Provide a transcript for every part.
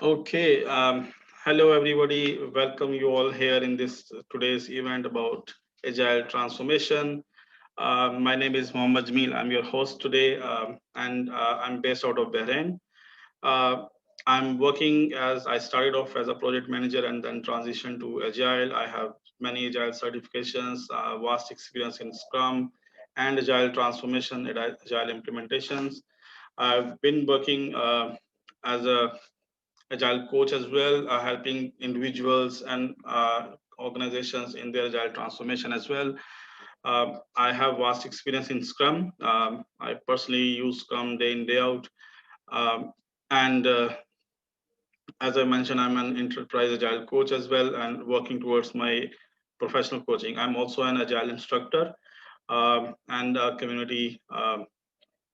Okay, hello everybody. Welcome you all here in this today's event about Agile Transformation. My name is Mohammad Jamil. I'm your host today, and I'm based out of Bahrain. Uh, I'm working as I started off as a project manager and then transitioned to Agile. I have many Agile certifications, vast experience in Scrum and Agile Transformation, Agile implementations. I've been working as a agile coach as well, helping individuals and organizations in their agile transformation as well. I have vast experience in Scrum. I personally use Scrum day in day out. And As I mentioned, I'm an enterprise agile coach as well and working towards my professional coaching. I'm also an agile instructor and a community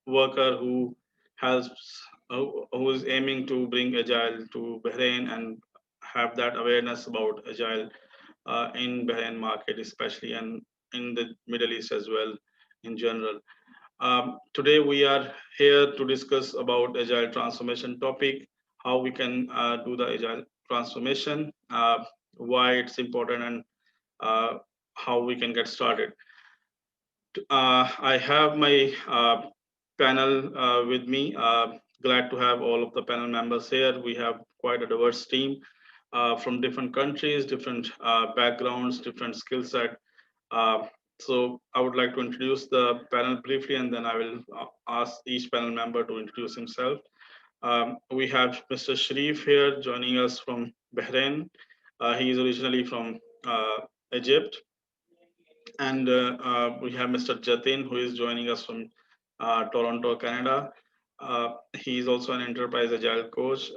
worker who helps who is aiming to bring agile to Bahrain and have that awareness about agile in Bahrain market especially, and in the Middle East as well in general. Today we are here to discuss about agile transformation topic, how we can do the agile transformation, why it's important, and uh, how we can get started. I have my panel with me. Glad to have all of the panel members here. We have quite a diverse team from different countries, different backgrounds, different skill set. Uh, so I would like to introduce the panel briefly, and then I will ask each panel member to introduce himself. We have Mr. Sharif here joining us from Bahrain. He is originally from Egypt, and we have Mr. Jatin, who is joining us from Toronto, Canada. He is also an enterprise agile coach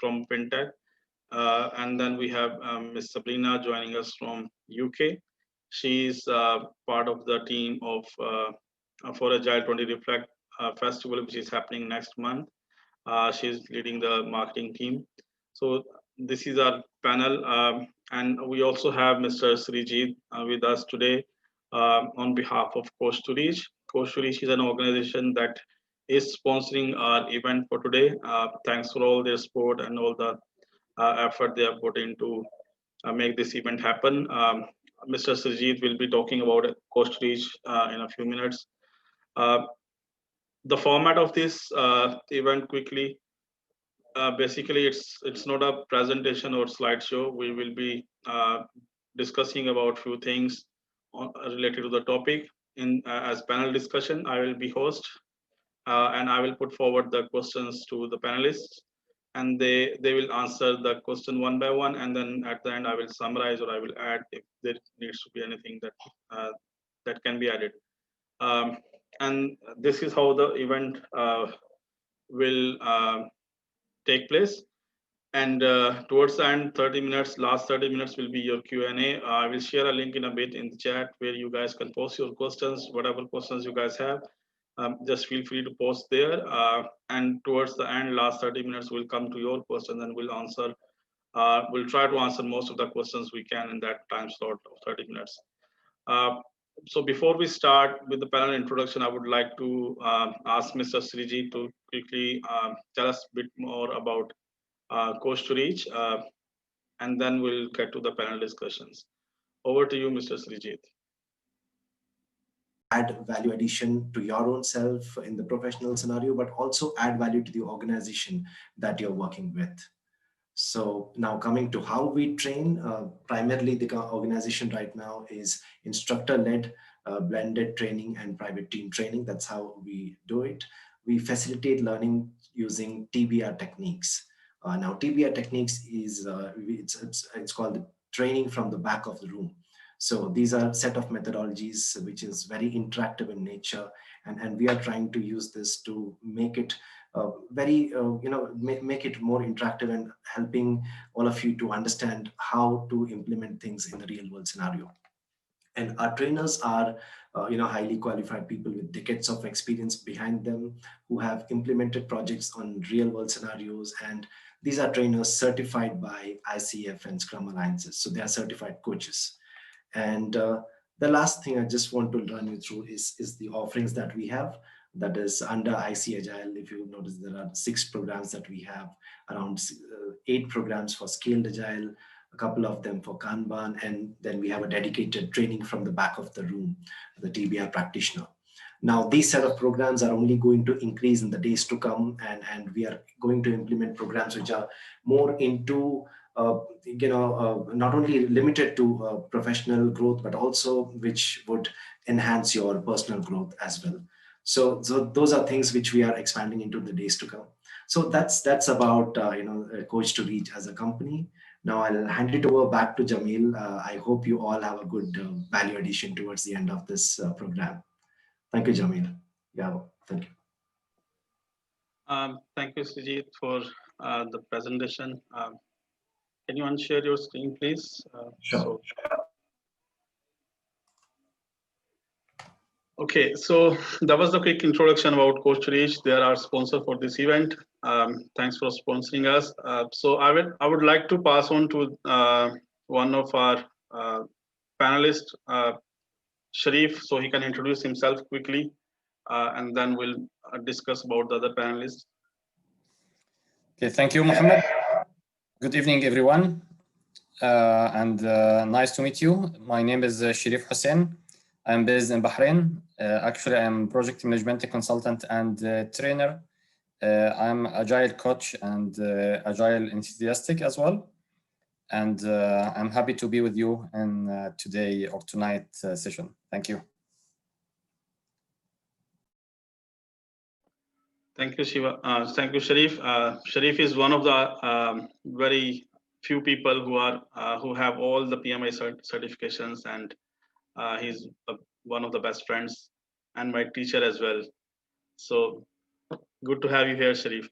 from FinTech. And then we have Ms. Sabrina joining us from UK. She's part of the team of for Agile 20 Reflect Festival, which is happening next month. She's leading the marketing team. So this is our panel, and we also have Mr. Srijit with us today on behalf of Coach to Reach. Coach to Reach is an organization that is sponsoring our event for today. Thanks for all their support and all the effort they have put into make this event happen. Mr. Srijit will be talking about Coach to Reach in a few minutes. Uh, the format of this event quickly, basically it's not a presentation or slideshow. We will be discussing about few things related to the topic in as panel discussion. I will be host, and I will put forward the questions to the panelists, and they will answer the question one by one, and then at the end I will summarize or I will add if there needs to be anything that that can be added. um, and this is how the event will take place. And towards the end, 30 minutes, last 30 minutes will be your Q&A. I will share a link in a bit in the chat where you guys can post your questions, whatever questions you guys have. Just feel free to post there. And towards the end, last 30 minutes, we'll come to your questions and we'll answer. We'll try to answer most of the questions we can in that time slot of 30 minutes. Uh, so before we start with the panel introduction, I would like to ask Mr. Sriji to quickly tell us a bit more about Coach to Reach, and then we'll get to the panel discussions. Over to you, Mr. Srijit. Add value addition to your own self in the professional scenario, but also add value to the organization that you're working with. So now coming to how we train, primarily the organization right now is instructor-led, blended training and private team training. That's how we do it. We facilitate learning using TBR techniques. Now TBR techniques is it's called the training from the back of the room. So these are a set of methodologies which is very interactive in nature, and we are trying to use this to make it make it more interactive and helping all of you to understand how to implement things in the real world scenario. And our trainers are highly qualified people with decades of experience behind them, who have implemented projects on real world scenarios. And these are trainers certified by ICF and Scrum Alliances, so they are certified coaches. And the last thing I just want to run you through is the offerings that we have. That is under IC Agile. If you notice, there are 6 programs that we have, around 8 programs for Scaled Agile, a couple of them for Kanban, and then we have a dedicated training from the back of the room, the TBR practitioner. Now, these set of programs are only going to increase in the days to come, and we are going to implement programs which are more into not only limited to professional growth, but also which would enhance your personal growth as well. So those are things which we are expanding into the days to come. So that's about Coach to Reach as a company. Now I'll hand it over back to Jamil. I hope you all have a good value addition towards the end of this program. Thank you, Jamil. Yeah, thank you. Thank you, Sujit, for the presentation. Can you unshare your screen, please? Sure. Okay, so that was the quick introduction about Coach Reach. They are our sponsor for this event. Thanks for sponsoring us. So I would like to pass on to one of our panelists, Sharif, so he can introduce himself quickly, and then we'll discuss about the other panelists. Okay, thank you, Mohammed. Good evening, everyone, and nice to meet you. My name is Sharif Hussein. I'm based in Bahrain. Actually, I'm project management consultant and trainer. I'm Agile Coach and Agile enthusiastic as well. And I'm happy to be with you in today or tonight session. Thank you. Thank you, Shiva. Thank you, Sharif. Sharif is one of the very few people who have all the PMI certifications, and he's one of the best friends and my teacher as well. So good to have you here, Sharif.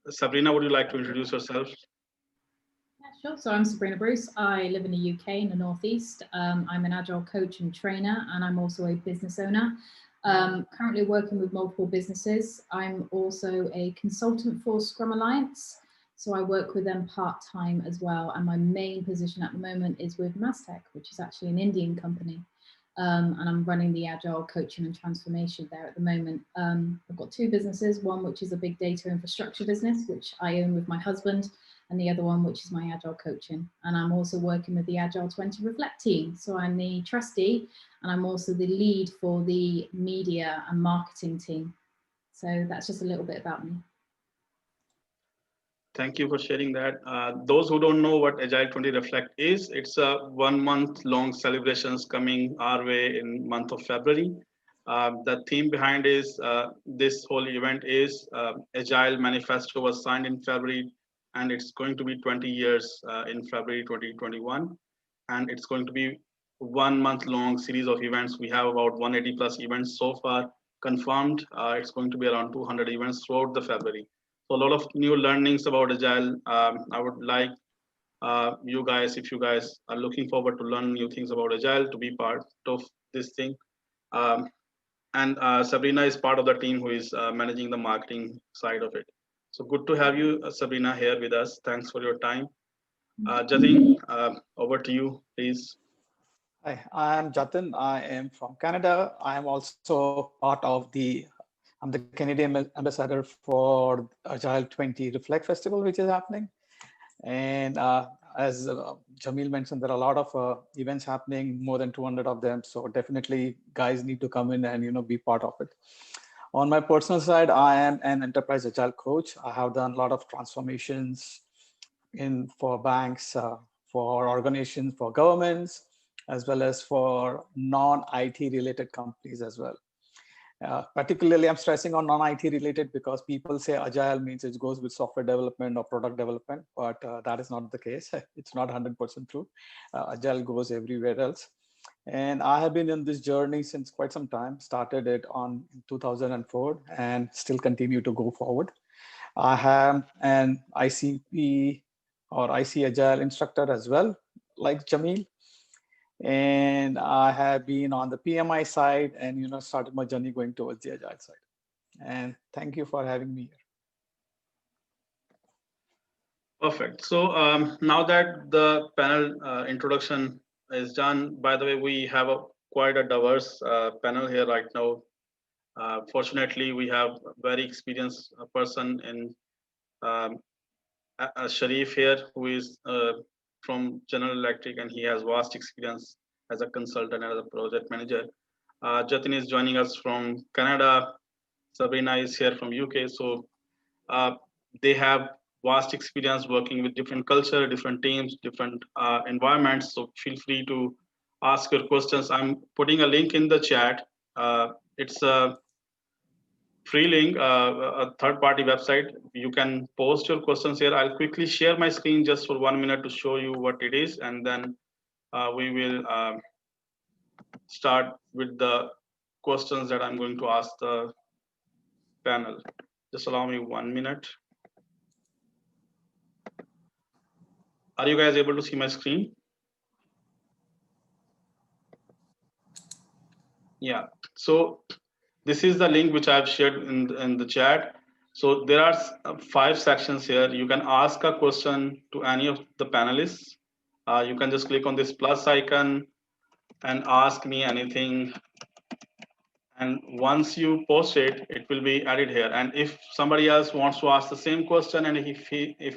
Sabrina, would you like to introduce yourself? Yeah, sure. So I'm Sabrina Bruce. I live in the UK in the Northeast. I'm an Agile coach and trainer, and I'm also a business owner. Currently working with multiple businesses. I'm also a consultant for Scrum Alliance. So I work with them part-time as well. And my main position at the moment is with Mastech, which is actually an Indian company. And I'm running the Agile Coaching and Transformation there at the moment. I've got 2 businesses, one which is a big data infrastructure business, which I own with my husband, and the other one which is my Agile Coaching. And I'm also working with the Agile 20 Reflect team. So I'm the trustee, and I'm also the lead for the media and marketing team. So that's just a little bit about me. Thank you for sharing that. Those who don't know what Agile 20 Reflect is, it's a 1 month long celebrations coming our way in month of February. The theme behind is this whole event is Agile Manifesto was signed in February, and it's going to be 20 years in February 2021. And it's going to be 1 month long series of events. We have about 180 plus events so far confirmed. It's going to be around 200 events throughout the February. So a lot of new learnings about Agile. I would like you guys, if you guys are looking forward to learn new things about Agile, to be part of this thing. And Sabrina is part of the team who is managing the marketing side of it. So good to have you, Sabrina, here with us. Thanks for your time. Jatin, over to you, please. Hi, I'm Jatin. I am from Canada. I am also part of I'm the Canadian ambassador for Agile 20 Reflect Festival, which is happening. And as Jamil mentioned, there are a lot of events happening, more than 200 of them. So definitely guys need to come in and be part of it. On my personal side, I am an enterprise Agile coach. I have done a lot of transformations for banks, for organizations, for governments, as well as for non-IT related companies as well. Particularly, I'm stressing on non-IT related because people say Agile means it goes with software development or product development, but that is not the case. It's not 100% true. Agile goes everywhere else. And I have been in this journey since quite some time, started it in 2004 and still continue to go forward. I have an ICP or IC Agile instructor as well, like Jamil. And I have been on the PMI side and started my journey going towards the Agile side. And thank you for having me here. Perfect. So now that the panel introduction is done, by the way, we have quite a diverse panel here right now. Fortunately, we have a very experienced person in Sharif here, who is from General Electric, and he has vast experience as a consultant and as a project manager. Jatin is joining us from Canada. Sabrina is here from UK. So uh, they have vast experience working with different culture, different teams, different environments. So feel free to ask your questions. I'm putting a link in the chat. It's a free link, a third-party website. You can post your questions here. I'll quickly share my screen just for 1 minute to show you what it is, and then we will start with the questions that I'm going to ask the panel. Just allow me 1 minute. Are you guys able to see my screen? Yeah. So this is the link which I've shared in the chat. So there are 5 sections here. You can ask a question to any of the panelists. You can just click on this plus icon and ask me anything. And once you post it, it will be added here. And if somebody else wants to ask the same question, and if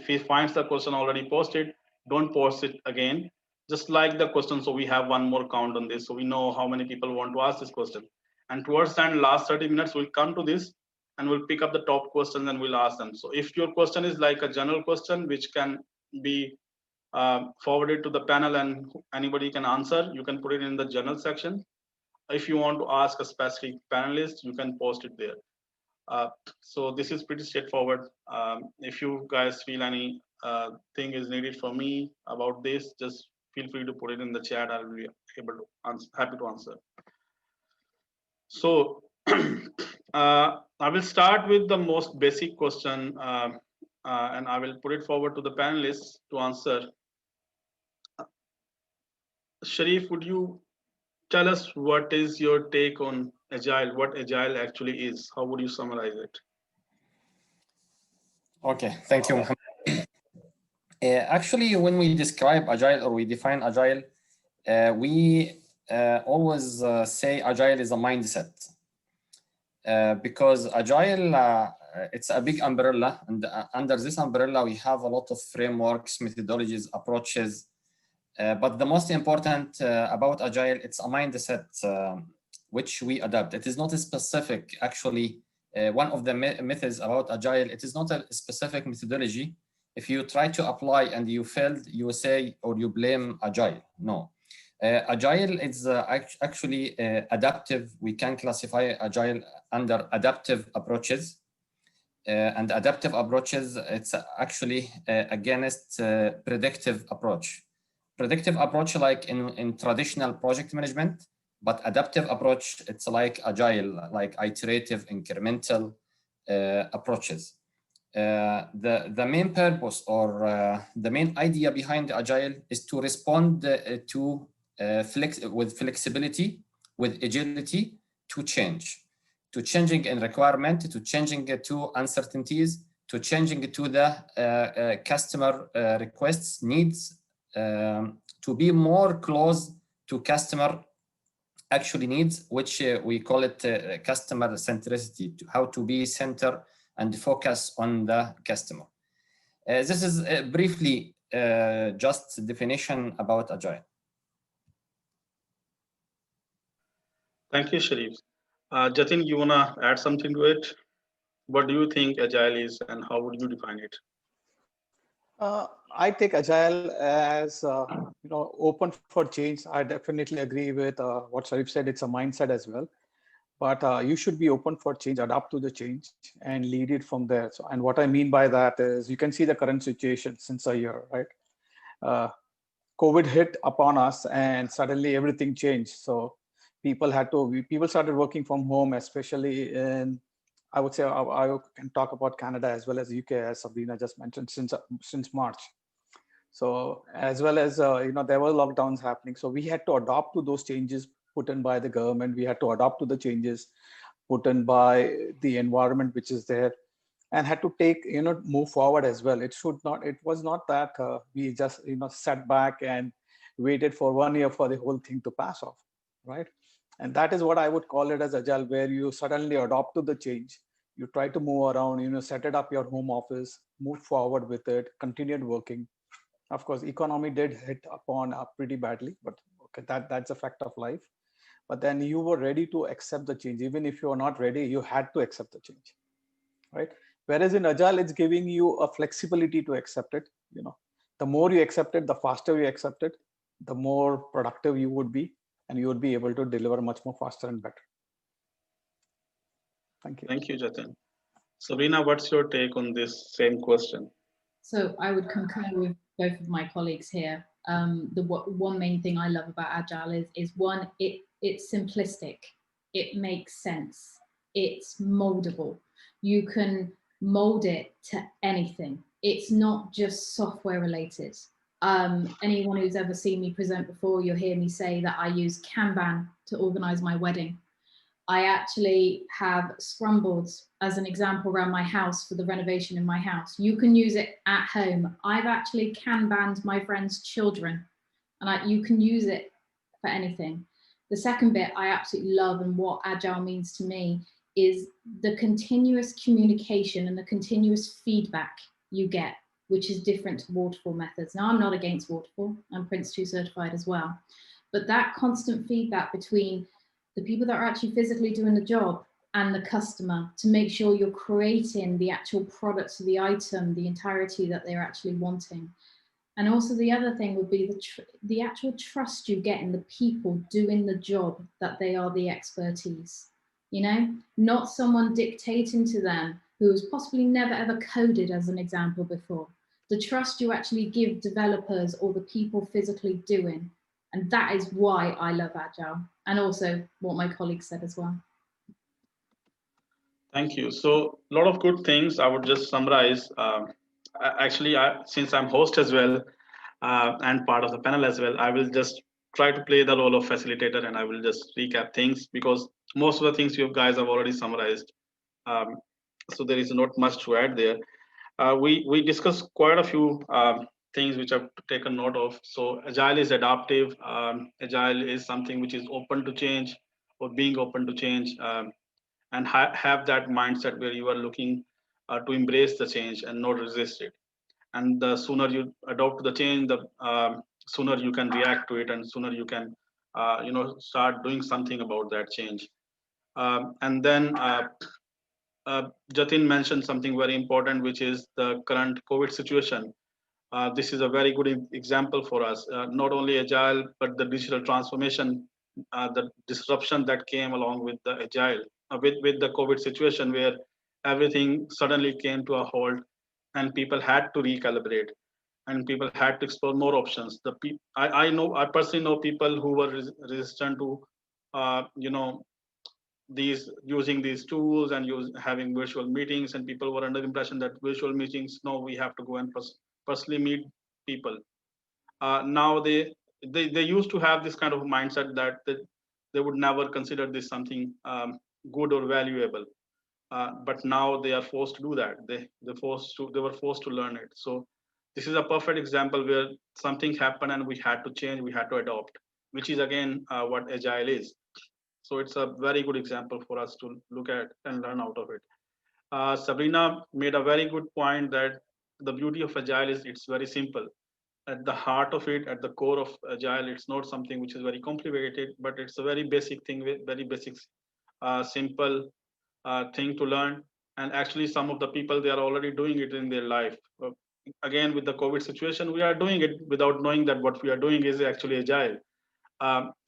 he finds the question already posted, don't post it again. Just like the question, so we have one more count on this, so we know how many people want to ask this question. And towards the end, last 30 minutes, we'll come to this and we'll pick up the top questions and we'll ask them. So if your question is like a general question, which can be forwarded to the panel and anybody can answer, you can put it in the general section. If you want to ask a specific panelist, you can post it there. So this is pretty straightforward. If you guys feel any thing is needed from me about this, just feel free to put it in the chat. I'll be able to answer, happy to answer. So I will start with the most basic question, and I will put it forward to the panelists to answer. Sharif, would you tell us what is your take on Agile, what Agile actually is? How would you summarize it? Okay, thank you, Mohammed. Actually, when we describe Agile or we define Agile, we always say Agile is a mindset. Because Agile, it's a big umbrella, and under this umbrella, we have a lot of frameworks, methodologies, approaches. But the most important about Agile, it's a mindset which we adapt. It is not a specific, actually, one of the methods about Agile, it is not a specific methodology. If you try to apply and you failed, you say or you blame Agile. No. Agile is actually adaptive. We can classify Agile under adaptive approaches. And adaptive approaches, it's actually against predictive approach. Predictive approach like in traditional project management, but adaptive approach, it's like Agile, like iterative, incremental approaches. The main purpose or the main idea behind Agile is to respond to with flexibility, with agility, to change, to changing in requirement, to changing to uncertainties, to changing to the customer requests, needs, to be more close to customer actually needs, which we call it customer centricity, how to be center and focus on the customer. This is briefly just definition about Agile. Thank you, Sharif. Jatin, you wanna add something to it? What do you think Agile is, and how would you define it? I take Agile as open for change. I definitely agree with what Sharif said. It's a mindset as well, but you should be open for change, adapt to the change, and lead it from there. So, and what I mean by that is, you can see the current situation since a year, right? COVID hit upon us, and suddenly everything changed. So people started working from home, especially in, I would say, I can talk about Canada as well as UK, as Sabrina just mentioned, since March. So as well as there were lockdowns happening, so we had to adopt to those changes put in by the government. We had to adapt to the changes put in by the environment which is there, and had to take move forward as well. It was not that we just sat back and waited for 1 year for the whole thing to pass off, right? And that is what I would call it as Agile, where you suddenly adopt to the change. You try to move around, set it up your home office, move forward with it, continued working. Of course, economy did hit upon pretty badly, but okay, that's a fact of life. But then you were ready to accept the change. Even if you were not ready, you had to accept the change, right? Whereas in Agile, it's giving you a flexibility to accept it. The more you accept it, the faster you accept it, the more productive you would be, and you would be able to deliver much more faster and better. Thank you. Thank you, Jatin. Sabrina, what's your take on this same question? So I would concur with both of my colleagues here. The one main thing I love about Agile is one, it's simplistic. It makes sense. It's moldable. You can mold it to anything. It's not just software related. Anyone who's ever seen me present before, you'll hear me say that I use Kanban to organize my wedding. I actually have Scrum boards as an example around my house for the renovation in my house. You can use it at home. I've actually Kanbaned my friends' children, and you can use it for anything. The second bit I absolutely love, and what Agile means to me, is the continuous communication and the continuous feedback you get, which is different to waterfall methods. Now, I'm not against waterfall. I'm Prince 2 certified as well. But that constant feedback between the people that are actually physically doing the job and the customer, to make sure you're creating the actual products of the item, the entirety that they're actually wanting. And also the other thing would be the actual trust you get in the people doing the job, that they are the expertise, not someone dictating to them who has possibly never ever coded, as an example, before. The trust you actually give developers or the people physically doing. And that is why I love Agile, and also what my colleagues said as well. Thank you. So a lot of good things. I would just summarize. Actually, since I'm host as well and part of the panel as well, I will just try to play the role of facilitator, and I will just recap things because most of the things you guys have already summarized. So there is not much to add there. We discussed quite a few things which I've taken note of. So Agile is adaptive. Agile is something which is open to change, or being open to change, and have that mindset where you are looking to embrace the change and not resist it. And the sooner you adopt the change, the sooner you can react to it, and sooner you can start doing something about that change. And then Jatin mentioned something very important, which is the current COVID situation. This is a very good example for us. Not only Agile, but the digital transformation, the disruption that came along with the Agile, with the COVID situation, where everything suddenly came to a halt, and people had to recalibrate, and people had to explore more options. I personally know people who were resistant to, these using these tools and having virtual meetings, and people were under the impression that virtual meetings, no, we have to go and personally meet people. Now they used to have this kind of mindset that they would never consider this something good or valuable, but now they are forced to do that. They were forced to learn it. So this is a perfect example where something happened and we had to change, we had to adopt, which is again what Agile is. So it's a very good example for us to look at and learn out of it. Sabrina made a very good point that the beauty of Agile is it's very simple. At the heart of it, at the core of Agile, it's not something which is very complicated, but it's a very basic thing, with very basic, simple thing to learn. And actually, some of the people, they are already doing it in their life. Again, with the COVID situation, we are doing it without knowing that what we are doing is actually Agile.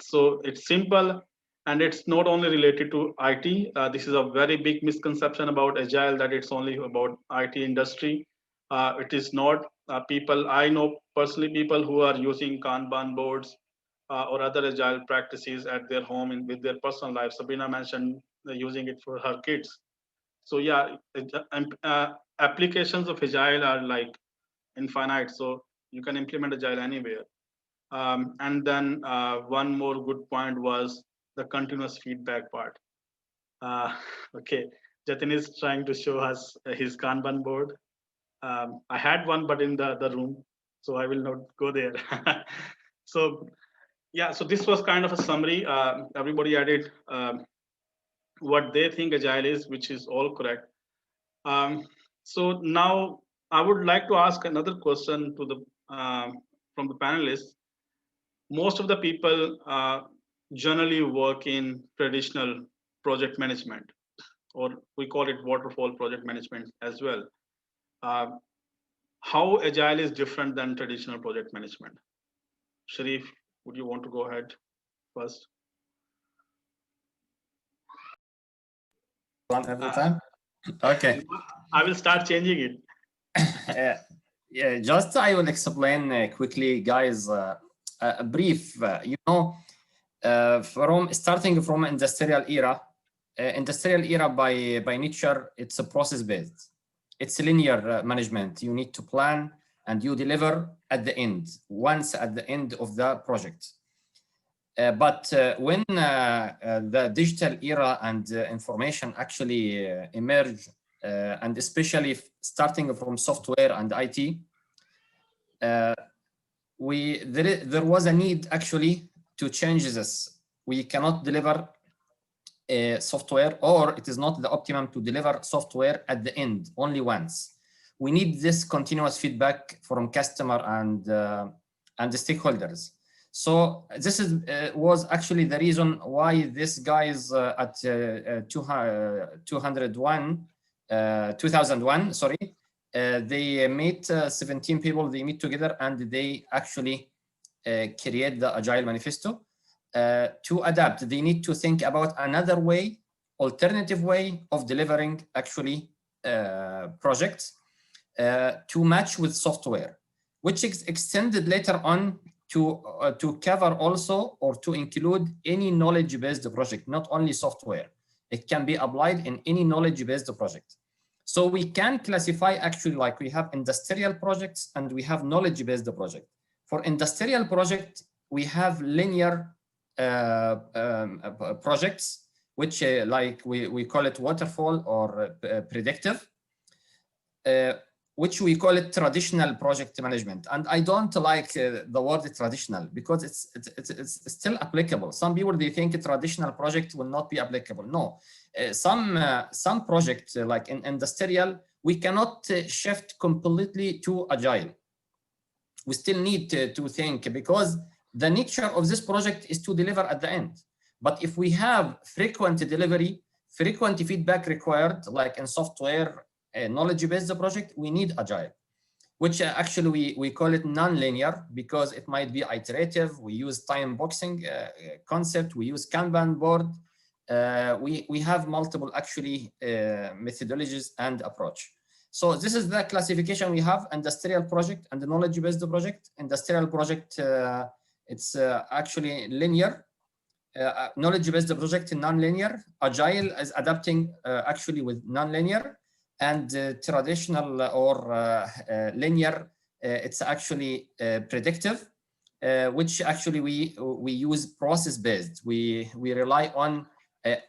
So it's simple, and it's not only related to IT. This is a very big misconception about Agile, that it's only about IT industry. It is not. People, I know personally people who are using Kanban boards or other Agile practices at their home with their personal life. Sabrina mentioned using it for her kids. So yeah, applications of Agile are like infinite. So you can implement Agile anywhere. And then one more good point was the continuous feedback part. Uh, okay, Jatin is trying to show us his Kanban board. I had one, but in the other room, so I will not go there. So Yeah, so this was kind of a summary. Everybody added what they think Agile is, which is all correct. So now I would like to ask another question to the from the panelists. Most of the people generally work in traditional project management, or we call it waterfall project management as well. Uh, how Agile is different than traditional project management? Sharif, would you want to go ahead first? One every time. Okay. I will start changing it. Yeah, just I will explain quickly, guys. A brief. From starting from industrial era. Industrial era by nature, it's a process based. It's linear management. You need to plan and you deliver at the end, once at the end of the project. But when the digital era and information actually emerge, and especially starting from software and IT, there was a need actually to change this. We cannot deliver software, or it is not the optimum to deliver software at the end only once. We need this continuous feedback from customer and the stakeholders. So this is was actually the reason why this guys at 2001, sorry, they meet 17 people, they meet together and they actually create the Agile Manifesto. To adapt, they need to think about another way, alternative way of delivering actually projects to match with software, which is extended later on to cover also, or to include any knowledge-based project, not only software. It can be applied in any knowledge-based project. So we can classify actually, like we have industrial projects and we have knowledge-based project. For industrial project, we have linear projects, which like we call it waterfall or predictive, which we call it traditional project management. And I don't like the word traditional, because it's still applicable. Some people, they think a traditional project will not be applicable. No, some projects like in industrial, we cannot shift completely to Agile. We still need to think, because the nature of this project is to deliver at the end. But if we have frequent delivery, frequent feedback required, like in software, knowledge-based project, we need Agile, which actually we call it non-linear, because it might be iterative. We use time boxing concept. We use Kanban board. We have multiple actually methodologies and approach. So this is the classification we have: industrial project and the knowledge-based project. Industrial project, it's actually linear. Knowledge-based project non-linear. Agile is adapting actually with non-linear, and traditional or linear, it's actually predictive, which actually we use process-based. We rely on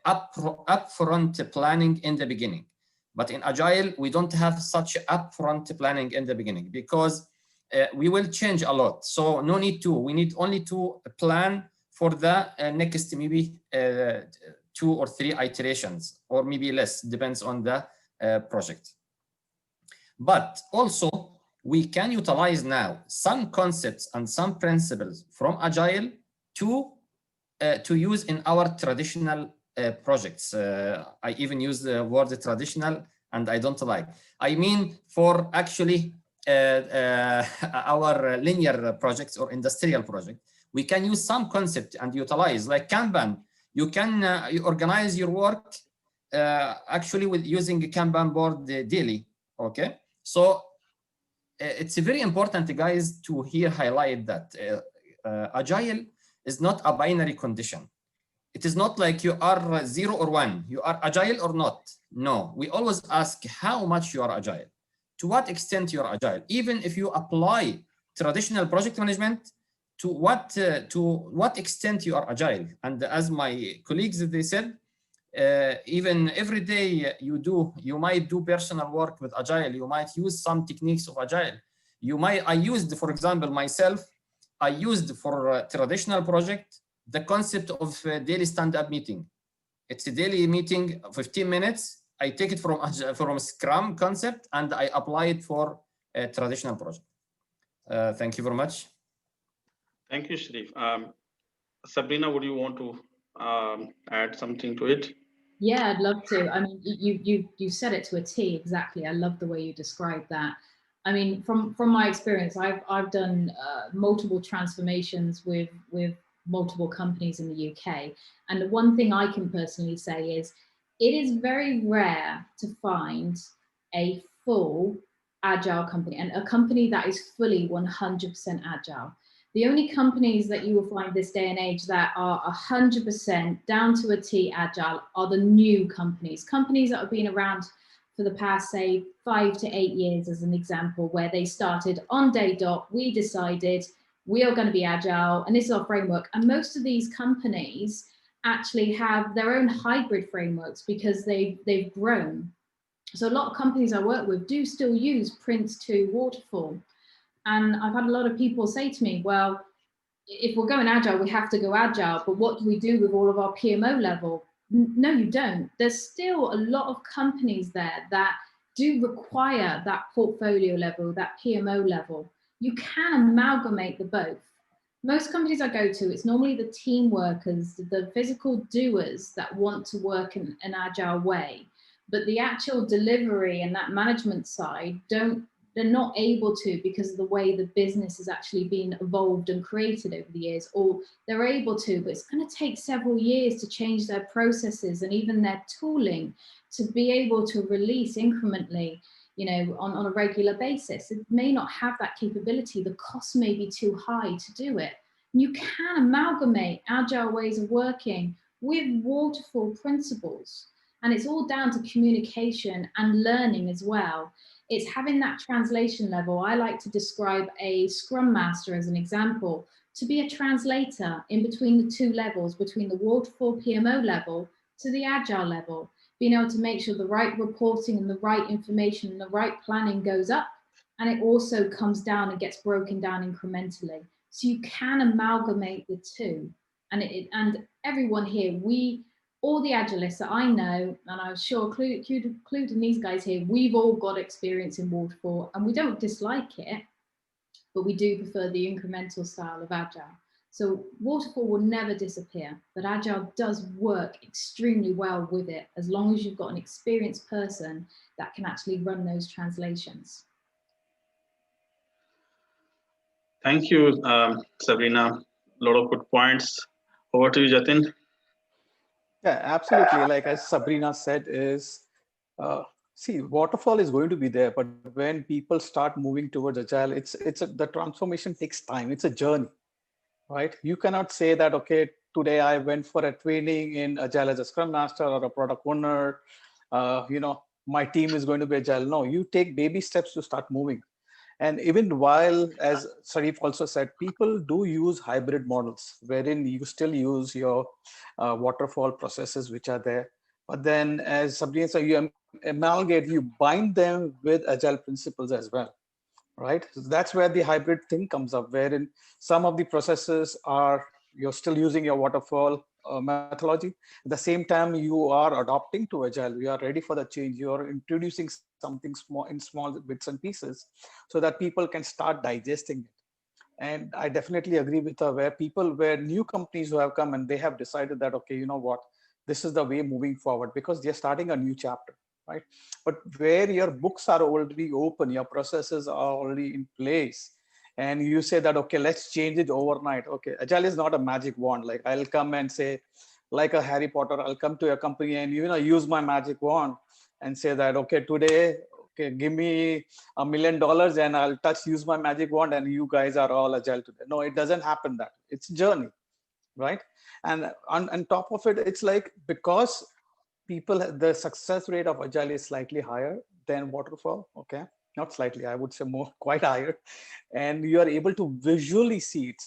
upfront planning in the beginning. But in Agile, we don't have such upfront planning in the beginning, because we will change a lot. So no need to. We need only to plan for the next maybe 2 or 3 iterations, or maybe less, depends on the project. But also, we can utilize now some concepts and some principles from Agile to use in our traditional projects. I even use the word traditional, and I don't like. I mean, for actually our linear projects or industrial project, we can use some concept and utilize, like Kanban. You can you organize your work actually with using a Kanban board daily. Okay, so it's very important, guys, to here highlight that Agile is not a binary condition. It is not like you are 0 or 1. You are Agile or not. No, we always ask how much you are Agile, to what extent you are Agile. Even if you apply traditional project management, to what extent you are Agile. And as my colleagues, they said, even every day you might do personal work with Agile. You might use some techniques of Agile. I used, for example, myself, I used for a traditional project the concept of a daily stand-up meeting. It's a daily meeting, 15 minutes. I take it from Scrum concept and I apply it for a traditional project. Thank you very much. Thank you, Sharif. Sabrina, would you want to add something to it? Yeah, I'd love to. I mean, you said it to a T exactly. I love the way you described that. I mean, from my experience, I've done multiple transformations with multiple companies in the UK, and the one thing I can personally say is it is very rare to find a full agile company and a company that is fully 100% agile. The only companies that you will find this day and age that are 100% down to a T agile are the new companies that have been around for the past, say, 5 to 8 years, as an example, where they started on day dot, we decided we are going to be agile, and this is our framework. And most of these companies actually have their own hybrid frameworks because they've grown. So a lot of companies I work with do still use Prince 2 waterfall. And I've had a lot of people say to me, well, if we're going agile, we have to go agile, but what do we do with all of our PMO level? No, you don't. There's still a lot of companies there that do require that portfolio level, that PMO level. You can amalgamate the both. Most companies I go to, it's normally the team workers, the physical doers that want to work in an agile way, but the actual delivery and that management side they're not able to because of the way the business has actually been evolved and created over the years, or they're able to, but it's going to take several years to change their processes and even their tooling to be able to release incrementally, on a regular basis. It may not have that capability. The cost may be too high to do it. You can amalgamate agile ways of working with waterfall principles. And it's all down to communication and learning as well. It's having that translation level. I like to describe a Scrum Master as an example, to be a translator in between the two levels, between the waterfall PMO level to the agile level, being able to make sure the right reporting and the right information and the right planning goes up, and it also comes down and gets broken down incrementally. So you can amalgamate the two. And everyone here, all the Agilists that I know, and I'm sure including these guys here, we've all got experience in waterfall, and we don't dislike it, but we do prefer the incremental style of Agile. So waterfall will never disappear, but Agile does work extremely well with it, as long as you've got an experienced person that can actually run those translations. Thank you, Sabrina. A lot of good points. Over to you, Jatin. Yeah, absolutely. Like as Sabrina said, see, waterfall is going to be there, but when people start moving towards agile, the transformation takes time. It's a journey, right? You cannot say that, okay, today I went for a training in agile as a scrum master or a product owner. My team is going to be agile. No, you take baby steps to start moving. And even while, as Sharif also said, people do use hybrid models, wherein you still use your waterfall processes which are there. But then, as Sabrina said, you amalgamate, you bind them with agile principles as well, right? So that's where the hybrid thing comes up, wherein some of the processes you're still using your waterfall methodology. At the same time, you are adopting to agile. You are ready for the change. You are introducing something small bits and pieces, so that people can start digesting it. And I definitely agree with her, where new companies who have come and they have decided that, okay, you know what, this is the way moving forward, because they're starting a new chapter, right? But where your books are already open, your processes are already in place, and you say that, okay, let's change it overnight. Okay, agile is not a magic wand. Like I'll come and say, like a Harry Potter, I'll come to a company and use my magic wand and say that, okay, today, okay, give me $1 million and I'll use my magic wand and you guys are all agile today. No, it doesn't happen that. It's a journey, right? And on top of it, it's like, because the success rate of agile is slightly higher than waterfall, okay? Not slightly, I would say more, quite higher. And you are able to visually see it,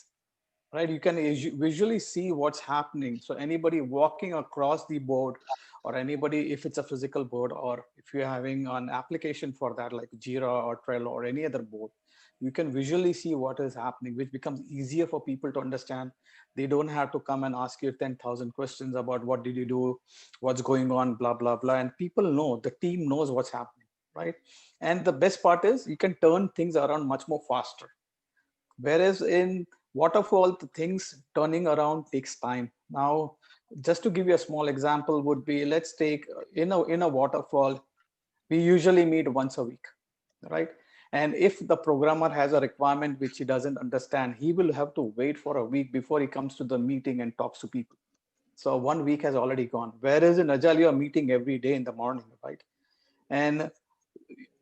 right? You can visually see what's happening. So anybody walking across the board or anybody, if it's a physical board, or if you're having an application for that, like Jira or Trello or any other board, you can visually see what is happening, which becomes easier for people to understand. They don't have to come and ask you 10,000 questions about what did you do, what's going on, blah, blah, blah. And people know, the team knows what's happening, right? And the best part is you can turn things around much more faster. Whereas in waterfall, the things turning around takes time. Now, just to give you a small example would be, let's take in a waterfall, we usually meet once a week, right? And if the programmer has a requirement which he doesn't understand, he will have to wait for a week before he comes to the meeting and talks to people. So 1 week has already gone. Whereas in Agile, you're meeting every day in the morning, right? And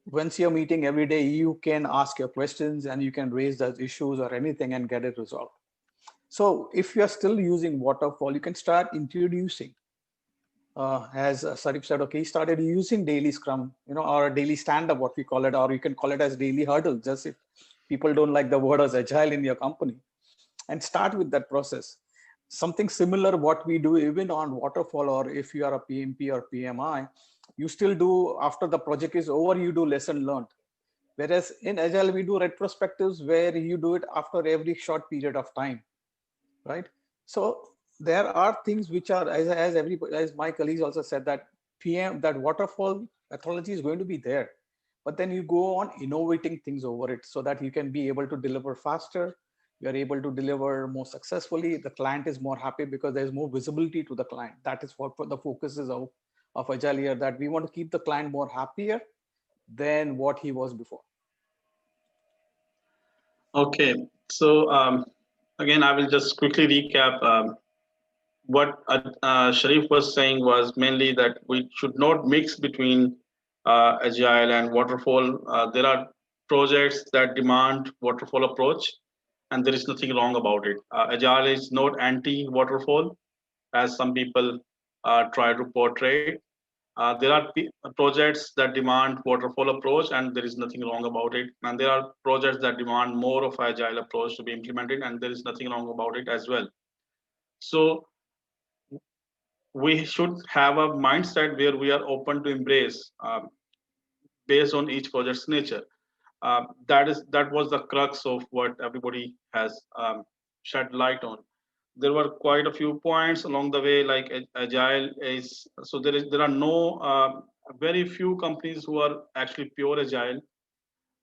once you're meeting every day, you can ask your questions and you can raise those issues or anything and get it resolved. So if you're still using waterfall, you can start introducing, as Sarif said, okay, he started using daily Scrum, or daily stand-up, what we call it, or you can call it as daily hurdle, just if people don't like the word as agile in your company, and start with that process. Something similar what we do even on waterfall, or if you are a PMP or PMI, you still do, after the project is over, you do lesson learned. Whereas in Agile, we do retrospectives where you do it after every short period of time, right? So there are things which are, as everybody, as my colleagues also said, that that waterfall methodology is going to be there, but then you go on innovating things over it so that you can be able to deliver faster. You are able to deliver more successfully. The client is more happy because there's more visibility to the client. That is what the focus is of Agile here, that we want to keep the client more happier than what he was before. Okay, so again, I will just quickly recap. What Sharif was saying was mainly that we should not mix between agile and waterfall. There are projects that demand waterfall approach, and there is nothing wrong about it. Agile is not anti-waterfall, as some people try to portray. There are projects that demand waterfall approach, and there is nothing wrong about it. And there are projects that demand more of agile approach to be implemented, and there is nothing wrong about it as well. So we should have a mindset where we are open to embrace based on each project's nature. That was the crux of what everybody has shed light on. There were quite a few points along the way, like agile is, so there are no very few companies who are actually pure agile,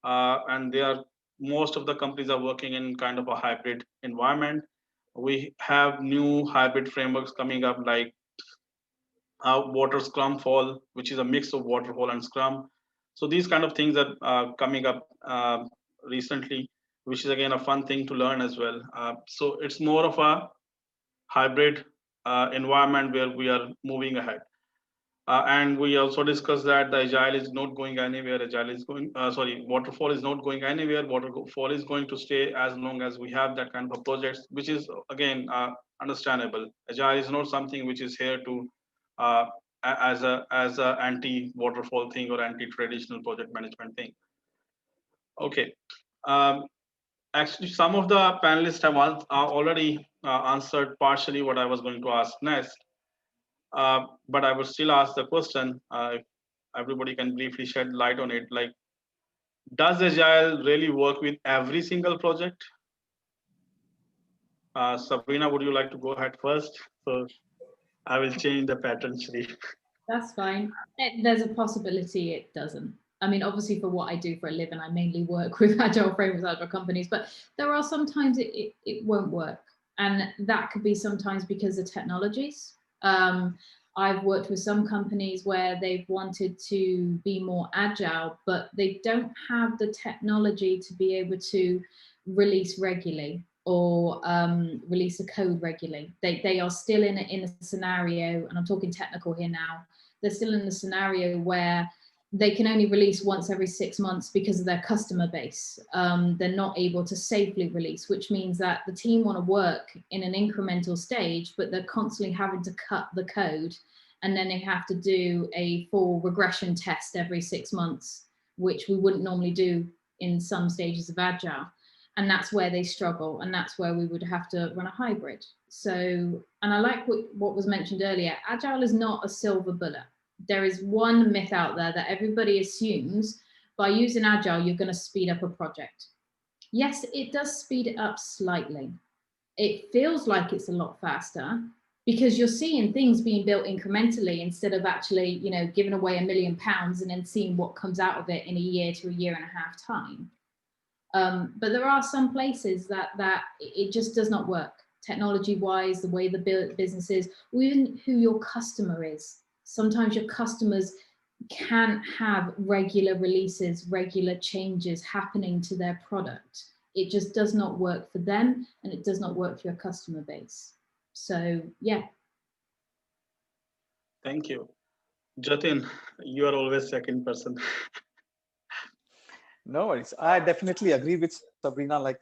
and they are, most of the companies are working in kind of a hybrid environment. We have new hybrid frameworks coming up, like water scrum fall, which is a mix of waterfall and scrum. So these kind of things are coming up recently, which is again a fun thing to learn as well. So it's more of a hybrid environment where we are moving ahead. And we also discussed that the agile is not going anywhere. Agile is going, waterfall is not going anywhere. Waterfall is going to stay as long as we have that kind of a projects, which is again understandable. Agile is not something which is here to uh, as a anti waterfall thing or anti traditional project management thing. Okay. Um, Actually, some of the panelists have already answered partially what I was going to ask next. But I will still ask the question, if everybody can briefly shed light on it. Like, does Agile really work with every single project? Sabrina, would you like to go ahead first? So I will change the pattern, Shri. That's fine. There's a possibility it doesn't. I mean, obviously for what I do for a living, I mainly work with agile frameworks, agile companies, but there are sometimes it won't work. And that could be sometimes because of technologies. I've worked with some companies where they've wanted to be more agile, but they don't have the technology to be able to release regularly or release a code regularly. They are still in a scenario, and I'm talking technical here now, they're still in the scenario where they can only release once every 6 months because of their customer base. They're not able to safely release, which means that the team want to work in an incremental stage, but they're constantly having to cut the code, and then they have to do a full regression test every 6 months, which we wouldn't normally do in some stages of Agile. And that's where they struggle, and that's where we would have to run a hybrid. So, and I like what was mentioned earlier, Agile is not a silver bullet. There is one myth out there that everybody assumes by using Agile, you're going to speed up a project. Yes, it does speed it up slightly. It feels like it's a lot faster because you're seeing things being built incrementally instead of actually, you know, giving away £1 million and then seeing what comes out of it in a year to a year and a half time. But there are some places that it just does not work technology-wise, the way the business is, or even who your customer is. Sometimes your customers can't have regular releases, regular changes happening to their product. It just does not work for them, and it does not work for your customer base. So, yeah. Thank you. Jatin, you are always second person. No worries. I definitely agree with Sabrina. Like,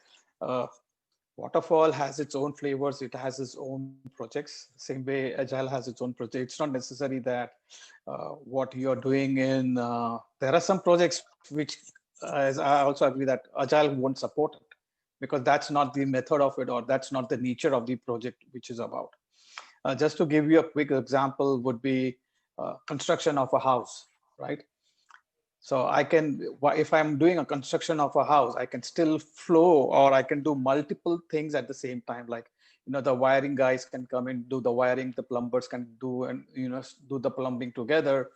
Waterfall has its own flavors. It has its own projects. Same way Agile has its own project. It's not necessary that what you're doing in, there are some projects which, as I also agree that Agile won't support it because that's not the method of it, or that's not the nature of the project which is about. Just to give you a quick example would be construction of a house, right? So I can, if I'm doing a construction of a house, I can still flow, or I can do multiple things at the same time. Like, you know, the wiring guys can come and do the wiring, the plumbers can do, and, you know, do the plumbing together.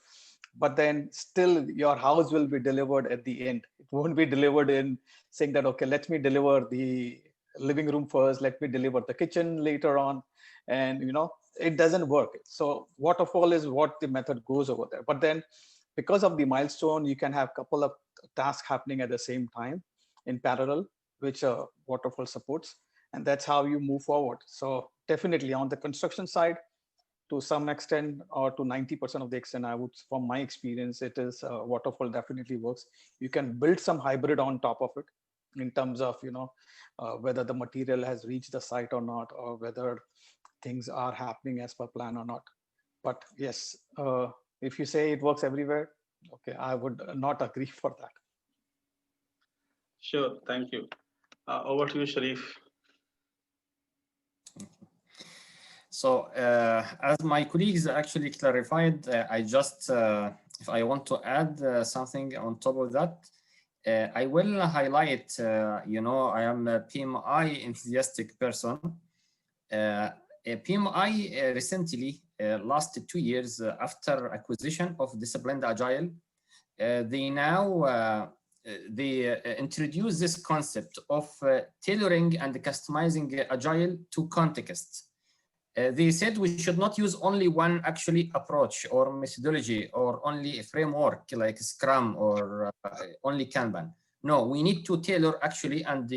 But then still your house will be delivered at the end. It won't be delivered in saying that, okay, let me deliver the living room first, let me deliver the kitchen later on. And, you know, it doesn't work. So waterfall is what the method goes over there. But then because of the milestone, you can have a couple of tasks happening at the same time in parallel, which waterfall supports. And that's how you move forward. So definitely on the construction side, to some extent, or to 90% of the extent, I would, from my experience, it is waterfall definitely works. You can build some hybrid on top of it in terms of, you know, whether the material has reached the site or not, or whether things are happening as per plan or not. But yes, if you say it works everywhere, okay, I would not agree for that. Sure, thank you. Over to you, Sharif. So as my colleagues actually clarified, I just, if I want to add something on top of that, I will highlight, you know, I am a PMI enthusiastic person. PMI recently, last 2 years after acquisition of Disciplined Agile, they now introduce this concept of tailoring and customizing Agile to context. They said we should not use only one actually approach or methodology or only a framework like Scrum or only Kanban. No, we need to tailor actually, and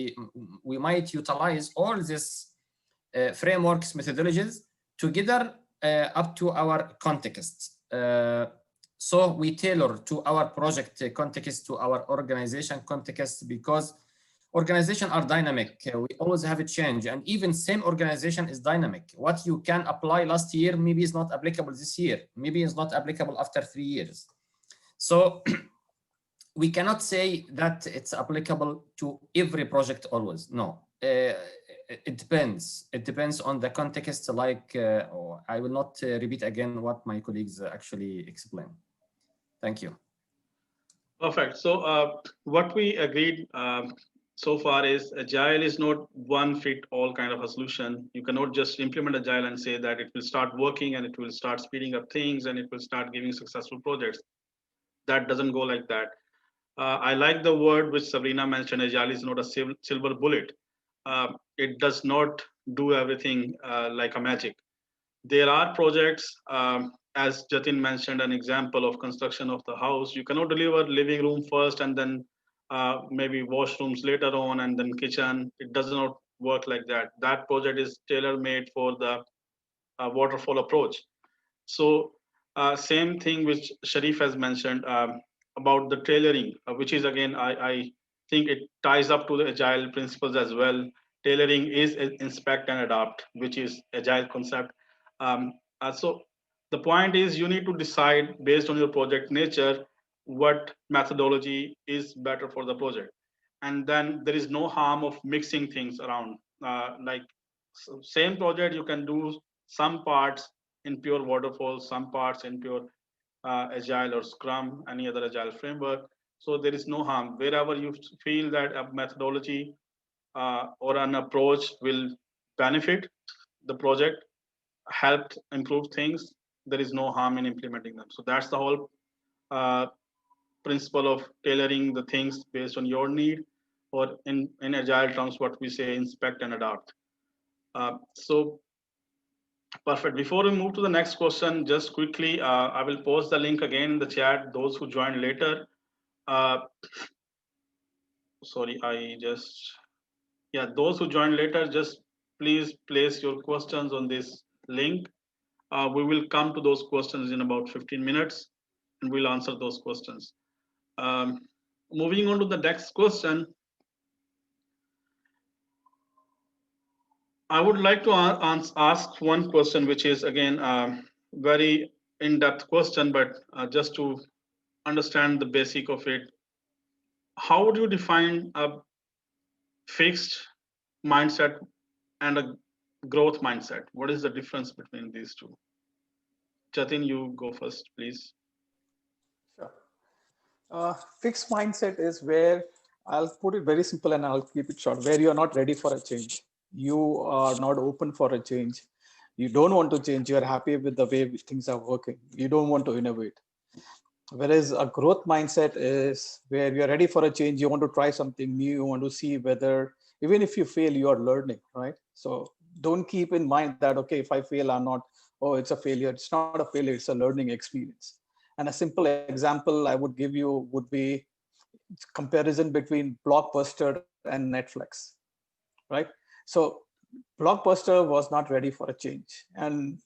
we might utilize all these frameworks, methodologies together up to our context. So we tailor to our project context, to our organization context, because organizations are dynamic. We always have a change, and even same organization is dynamic. What you can apply last year maybe is not applicable this year, maybe is not applicable after 3 years. So we cannot say that it's applicable to every project always. No, it depends. It depends on the context. Like I will not repeat again what my colleagues actually explained. Thank you. Perfect. So what we agreed so far is Agile is not one fit all kind of a solution. You cannot just implement Agile and say that it will start working and it will start speeding up things and it will start giving successful projects. That doesn't go like that. I like the word which Sabrina mentioned, Agile is not a silver bullet. It does not do everything like a magic. There are projects, as Jatin mentioned, an example of construction of the house. You cannot deliver living room first and then maybe washrooms later on and then kitchen. It does not work like that. That project is tailor made for the waterfall approach. So same thing which Sharif has mentioned about the tailoring, which is again, I think it ties up to the agile principles as well. Tailoring is inspect and adapt, which is agile concept. So the point is you need to decide based on your project nature what methodology is better for the project. and then there is no harm of mixing things around. Like same project, you can do some parts in pure waterfall, some parts in pure agile or scrum, any other agile framework. So there is no harm wherever you feel that a methodology or an approach will benefit the project, help improve things. There is no harm in implementing them. So that's the whole uh, principle of tailoring the things based on your need, or in agile terms, what we say, inspect and adapt. So perfect. Before we move to the next question, just quickly, I will post the link again in the chat. Those who joined later, uh, sorry, yeah, those who joined later, just please place your questions on this link. We will come to those questions in about 15 minutes, and we'll answer those questions. Um, Moving on to the next question, I would like to ask one question, which is again very in-depth question, but just to understand the basic of it. How would you define a fixed mindset and a growth mindset? What is the difference between these two? Jatin, you go first, please. Sure. Fixed mindset is where, I'll put it very simple and I'll keep it short, where you are not ready for a change. You are not open for a change. You don't want to change. You are happy with the way things are working. You don't want to innovate. Whereas a growth mindset is where you're ready for a change. You want to try something new. You want to see whether, even if you fail, you are learning, right? So don't keep in mind that, okay, if I fail, I'm not, oh, it's a failure. It's not a failure. It's a learning experience. And a simple example I would give you would be comparison between Blockbuster and Netflix, right? So Blockbuster was not ready for a change. And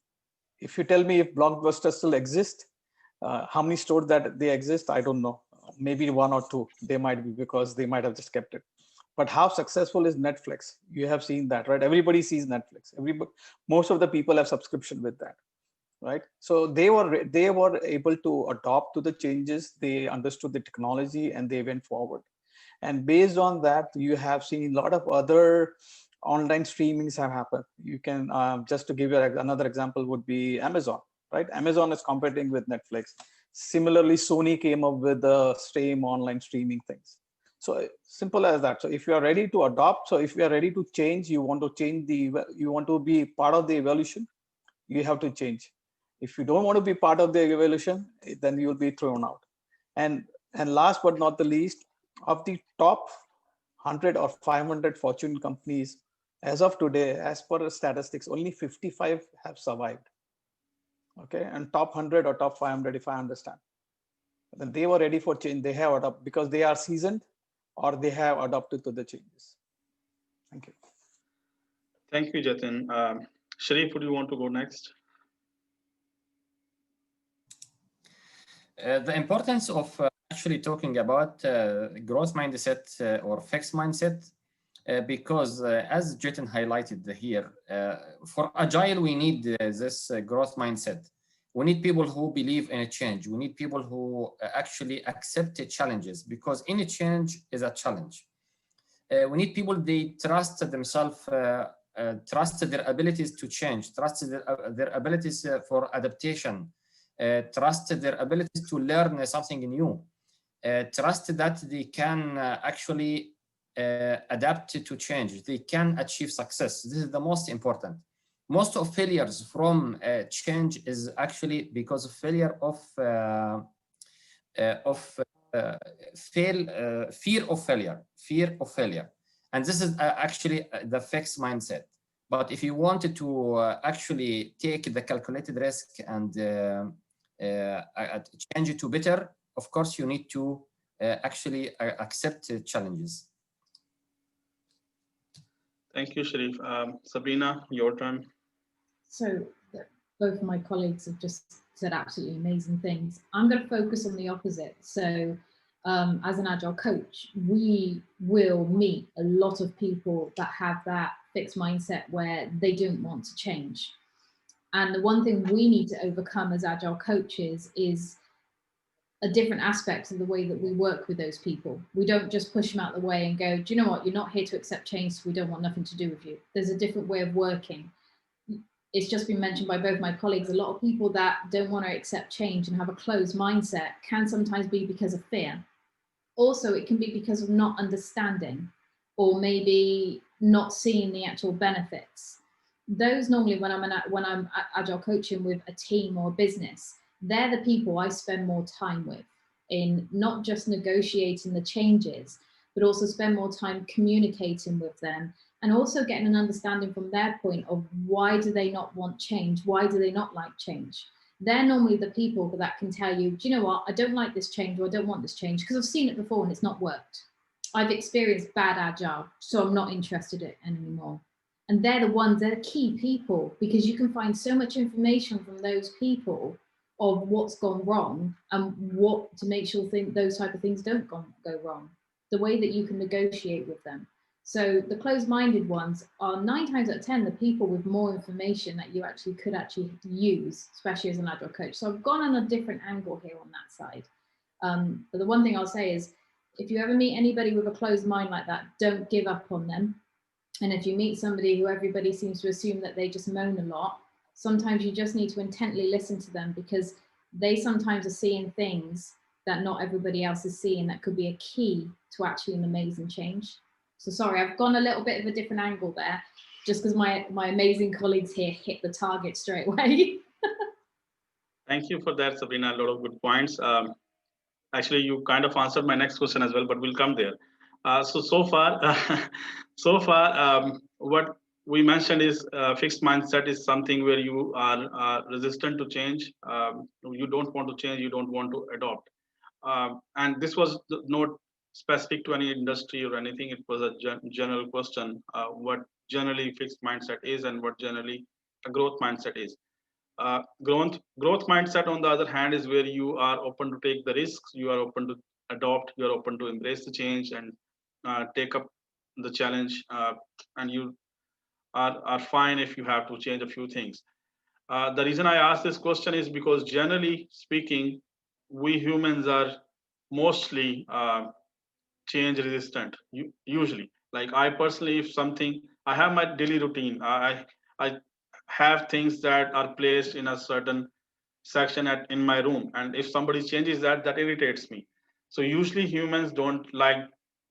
if you tell me if Blockbuster still exists, how many stores that they exist, I don't know. Maybe one or two. They might be, because they might have just kept it. But how successful is Netflix? You have seen that, right? Everybody sees Netflix. Most of the people have subscription with that, right? So they were able to adopt to the changes. They understood the technology and they went forward. And based on that, you have seen a lot of other online streamings have happened. You can, just to give you another example would be Amazon, right? Amazon is competing with Netflix. Similarly, Sony came up with the same online streaming things. So simple as that. So if you are ready to adopt, so if you are ready to change, you want to be part of the evolution, you have to change. If you don't want to be part of the evolution, then you'll be thrown out. And last but not the least, of the top 100 or 500 Fortune companies, as of today, as per statistics, only 55 have survived. Okay, and top 100 or top 500, if I understand, then they were ready for change. They have adopted because they are seasoned, or they have adopted to the changes. Thank you. Thank you, Jatin. Sharif, would you want to go next? The importance of actually talking about growth mindset or fixed mindset, because as Jatin highlighted here, for Agile, we need this growth mindset. We need people who believe in a change. We need people who actually accept challenges, because any change is a challenge. We need people, they trust themselves, trust their abilities to change, trust their abilities for adaptation, trust their abilities to learn something new, trust that they can actually adapt to change, they can achieve success. This is the most important. Most of failures from change is actually because of failure of fear of failure. And this is actually the fixed mindset. But if you wanted to actually take the calculated risk and change it to better, of course, you need to actually accept challenges. Thank you, Sharif. Sabrina, your turn. So both of my colleagues have just said absolutely amazing things. I'm going to focus on the opposite. So as an Agile coach, we will meet a lot of people that have that fixed mindset where they don't want to change. And the one thing we need to overcome as Agile coaches is a different aspect of the way that we work with those people. We don't just push them out the way and go, do you know what, you're not here to accept change, so we don't want nothing to do with you. There's a different way of working. It's just been mentioned by both my colleagues, a lot of people that don't want to accept change and have a closed mindset can sometimes be because of fear. Also, it can be because of not understanding or maybe not seeing the actual benefits. Those normally when I'm agile coaching with a team or a business, they're the people I spend more time with in not just negotiating the changes, but also spend more time communicating with them and also getting an understanding from their point of why do they not want change? Why do they not like change? They're normally the people that can tell you, do you know what, I don't like this change or I don't want this change because I've seen it before and it's not worked. I've experienced bad agile, so I'm not interested in it anymore. And they're the ones, they're the key people because you can find so much information from those people of what's gone wrong and what to make sure those type of things don't go wrong. The way that you can negotiate with them. So the closed-minded ones are 9 times out of 10 the people with more information that you could use, especially as an agile coach. So I've gone on a different angle here on that side. But the one thing I'll say is, if you ever meet anybody with a closed mind like that, don't give up on them. And if you meet somebody who everybody seems to assume that they just moan a lot, sometimes you just need to intently listen to them because they sometimes are seeing things that not everybody else is seeing that could be a key to actually an amazing change. So sorry, I've gone a little bit of a different angle there, just because my amazing colleagues here hit the target straight away. Thank you for that, Sabrina. A lot of good points. Actually, you kind of answered my next question as well, but we'll come there. So far, what we mentioned is fixed mindset is something where you are resistant to change. You don't want to change. You don't want to adopt. And this was not specific to any industry or anything. It was a general question. What generally fixed mindset is, and what generally a growth mindset is. Growth mindset, on the other hand, is where you are open to take the risks, you are open to adopt, you are open to embrace the change and take up the challenge, and you are fine if you have to change a few things. The reason I ask this question is because generally speaking, we humans are mostly change resistant. Usually, like I personally, if something, I have my daily routine. I have things that are placed in a certain section in my room, and if somebody changes that, that irritates me. So usually humans don't like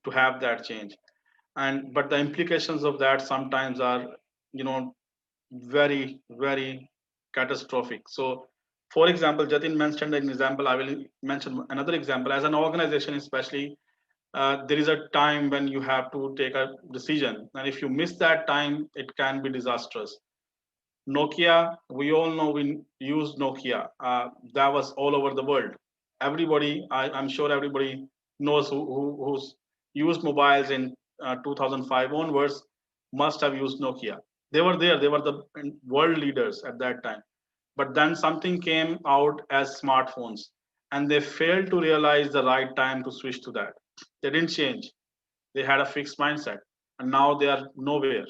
to have that change, and but the implications of that sometimes are, you know, very catastrophic. So for example, Jatin mentioned an example, I will mention another example. As an organization especially, there is a time when you have to take a decision, and if you miss that time, it can be disastrous. Nokia, we all know, we used Nokia. That was all over the world. Everybody, I'm sure everybody knows who's used mobiles in 2005 onwards must have used Nokia. They were there, they were the world leaders at that time. But then something came out as smartphones, and they failed to realize the right time to switch to that. They didn't change. They had a fixed mindset, and now they are nowhere.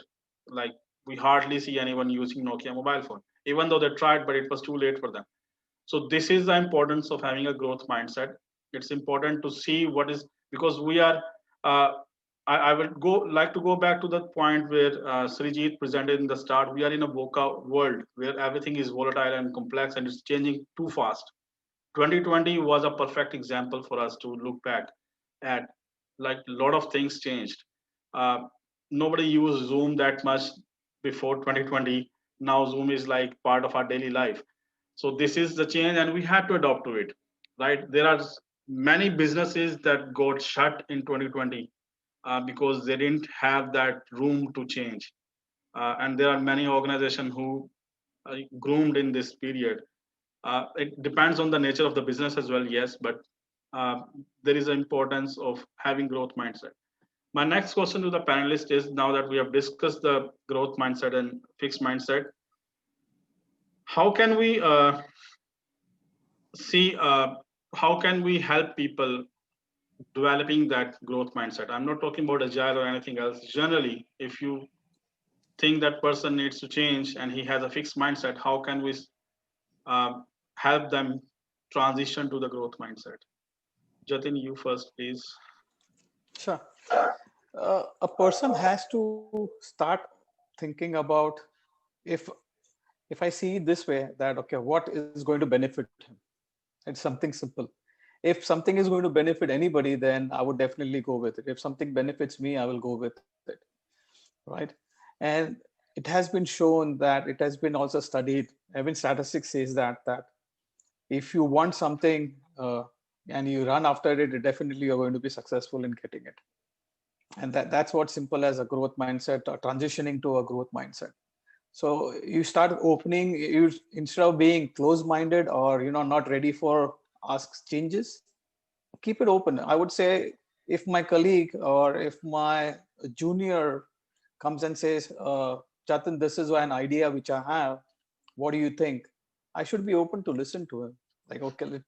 Like, we hardly see anyone using Nokia mobile phone, even though they tried, but it was too late for them. So this is the importance of having a growth mindset. It's important to see what is, because we are. I would like to go back to the point where Srijit presented in the start. We are in a VUCA world where everything is volatile and complex, and it's changing too fast. 2020 was a perfect example for us to look back at. Like, a lot of things changed. uh, Nobody used Zoom that much before 2020. Now Zoom is like part of our daily life. So this is the change, and we had to adopt to it, right? There are many businesses that got shut in 2020 because they didn't have that room to change. And there are many organizations who groomed in this period. It depends on the nature of the business as well, yes, but uh, there is an importance of having growth mindset. My next question to the panelist is, now that we have discussed the growth mindset and fixed mindset, how can we see how can we help people developing that growth mindset? I'm not talking about agile or anything else. Generally, if you think that person needs to change and he has a fixed mindset, how can we uh, help them transition to the growth mindset? Jatin, you first, please. Sure. A person has to start thinking about, if I see it this way, that okay, what is going to benefit him? It's something simple. If something is going to benefit anybody, then I would definitely go with it. If something benefits me, I will go with it, right? And it has been shown that it has been also studied. Even statistics says that if you want something and you run after it, definitely you're going to be successful in getting it. And that's what simple as a growth mindset, or transitioning to a growth mindset. So you start opening, you, instead of being closed-minded or not ready for ask changes, keep it open. I would say, if my colleague or if my junior comes and says, Jatin, this is an idea which I have, what do you think? I should be open to listen to him. Like, okay,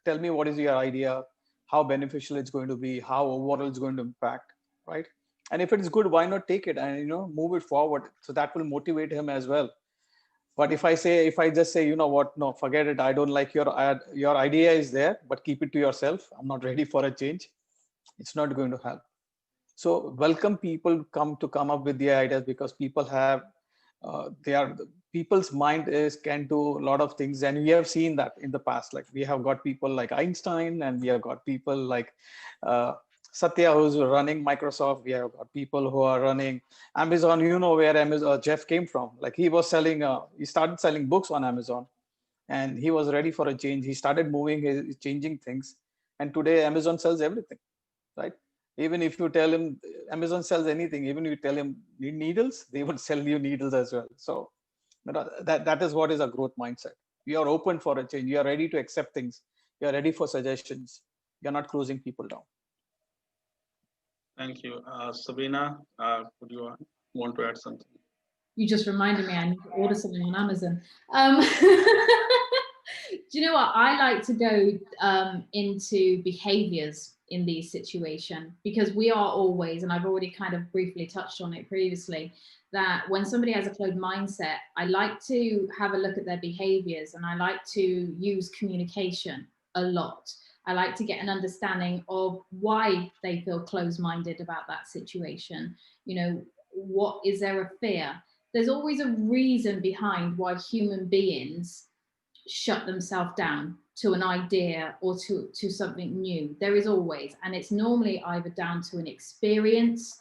tell me, what is your idea, how beneficial it's going to be, how overall it's going to impact, right? And if it is good, why not take it and move it forward? So that will motivate him as well. But if I just say, you know what, no, forget it, I don't like your idea is there, but keep it to yourself, I'm not ready for a change, it's not going to help. So welcome people come up with their ideas, because people have people's mind is can do a lot of things, and we have seen that in the past. Like, we have got people like Einstein, and we have got people like uh, Satya, who's running Microsoft. We have got people who are running Amazon. You know where Amazon Jeff came from. Like, he was selling he started selling books on Amazon, and he was ready for a change. He started moving changing things, and today Amazon sells everything, right? Even if you tell him Amazon sells anything, even if you tell him need needles, they would sell you needles as well. So that is what is a growth mindset. You are open for a change, you are ready to accept things, you are ready for suggestions, you're not closing people down. Thank you. Sabrina, would you want to add something? You just reminded me I need to order something on Amazon. Do you know what? I like to go into behaviors in these situations, because we are always, and I've already kind of briefly touched on it previously, that when somebody has a closed mindset, I like to have a look at their behaviors, and I like to use communication a lot. I like to get an understanding of why they feel closed-minded about that situation. What is there a fear? There's always a reason behind why human beings shut themselves down to an idea or to something new. There is always, and it's normally either down to an experience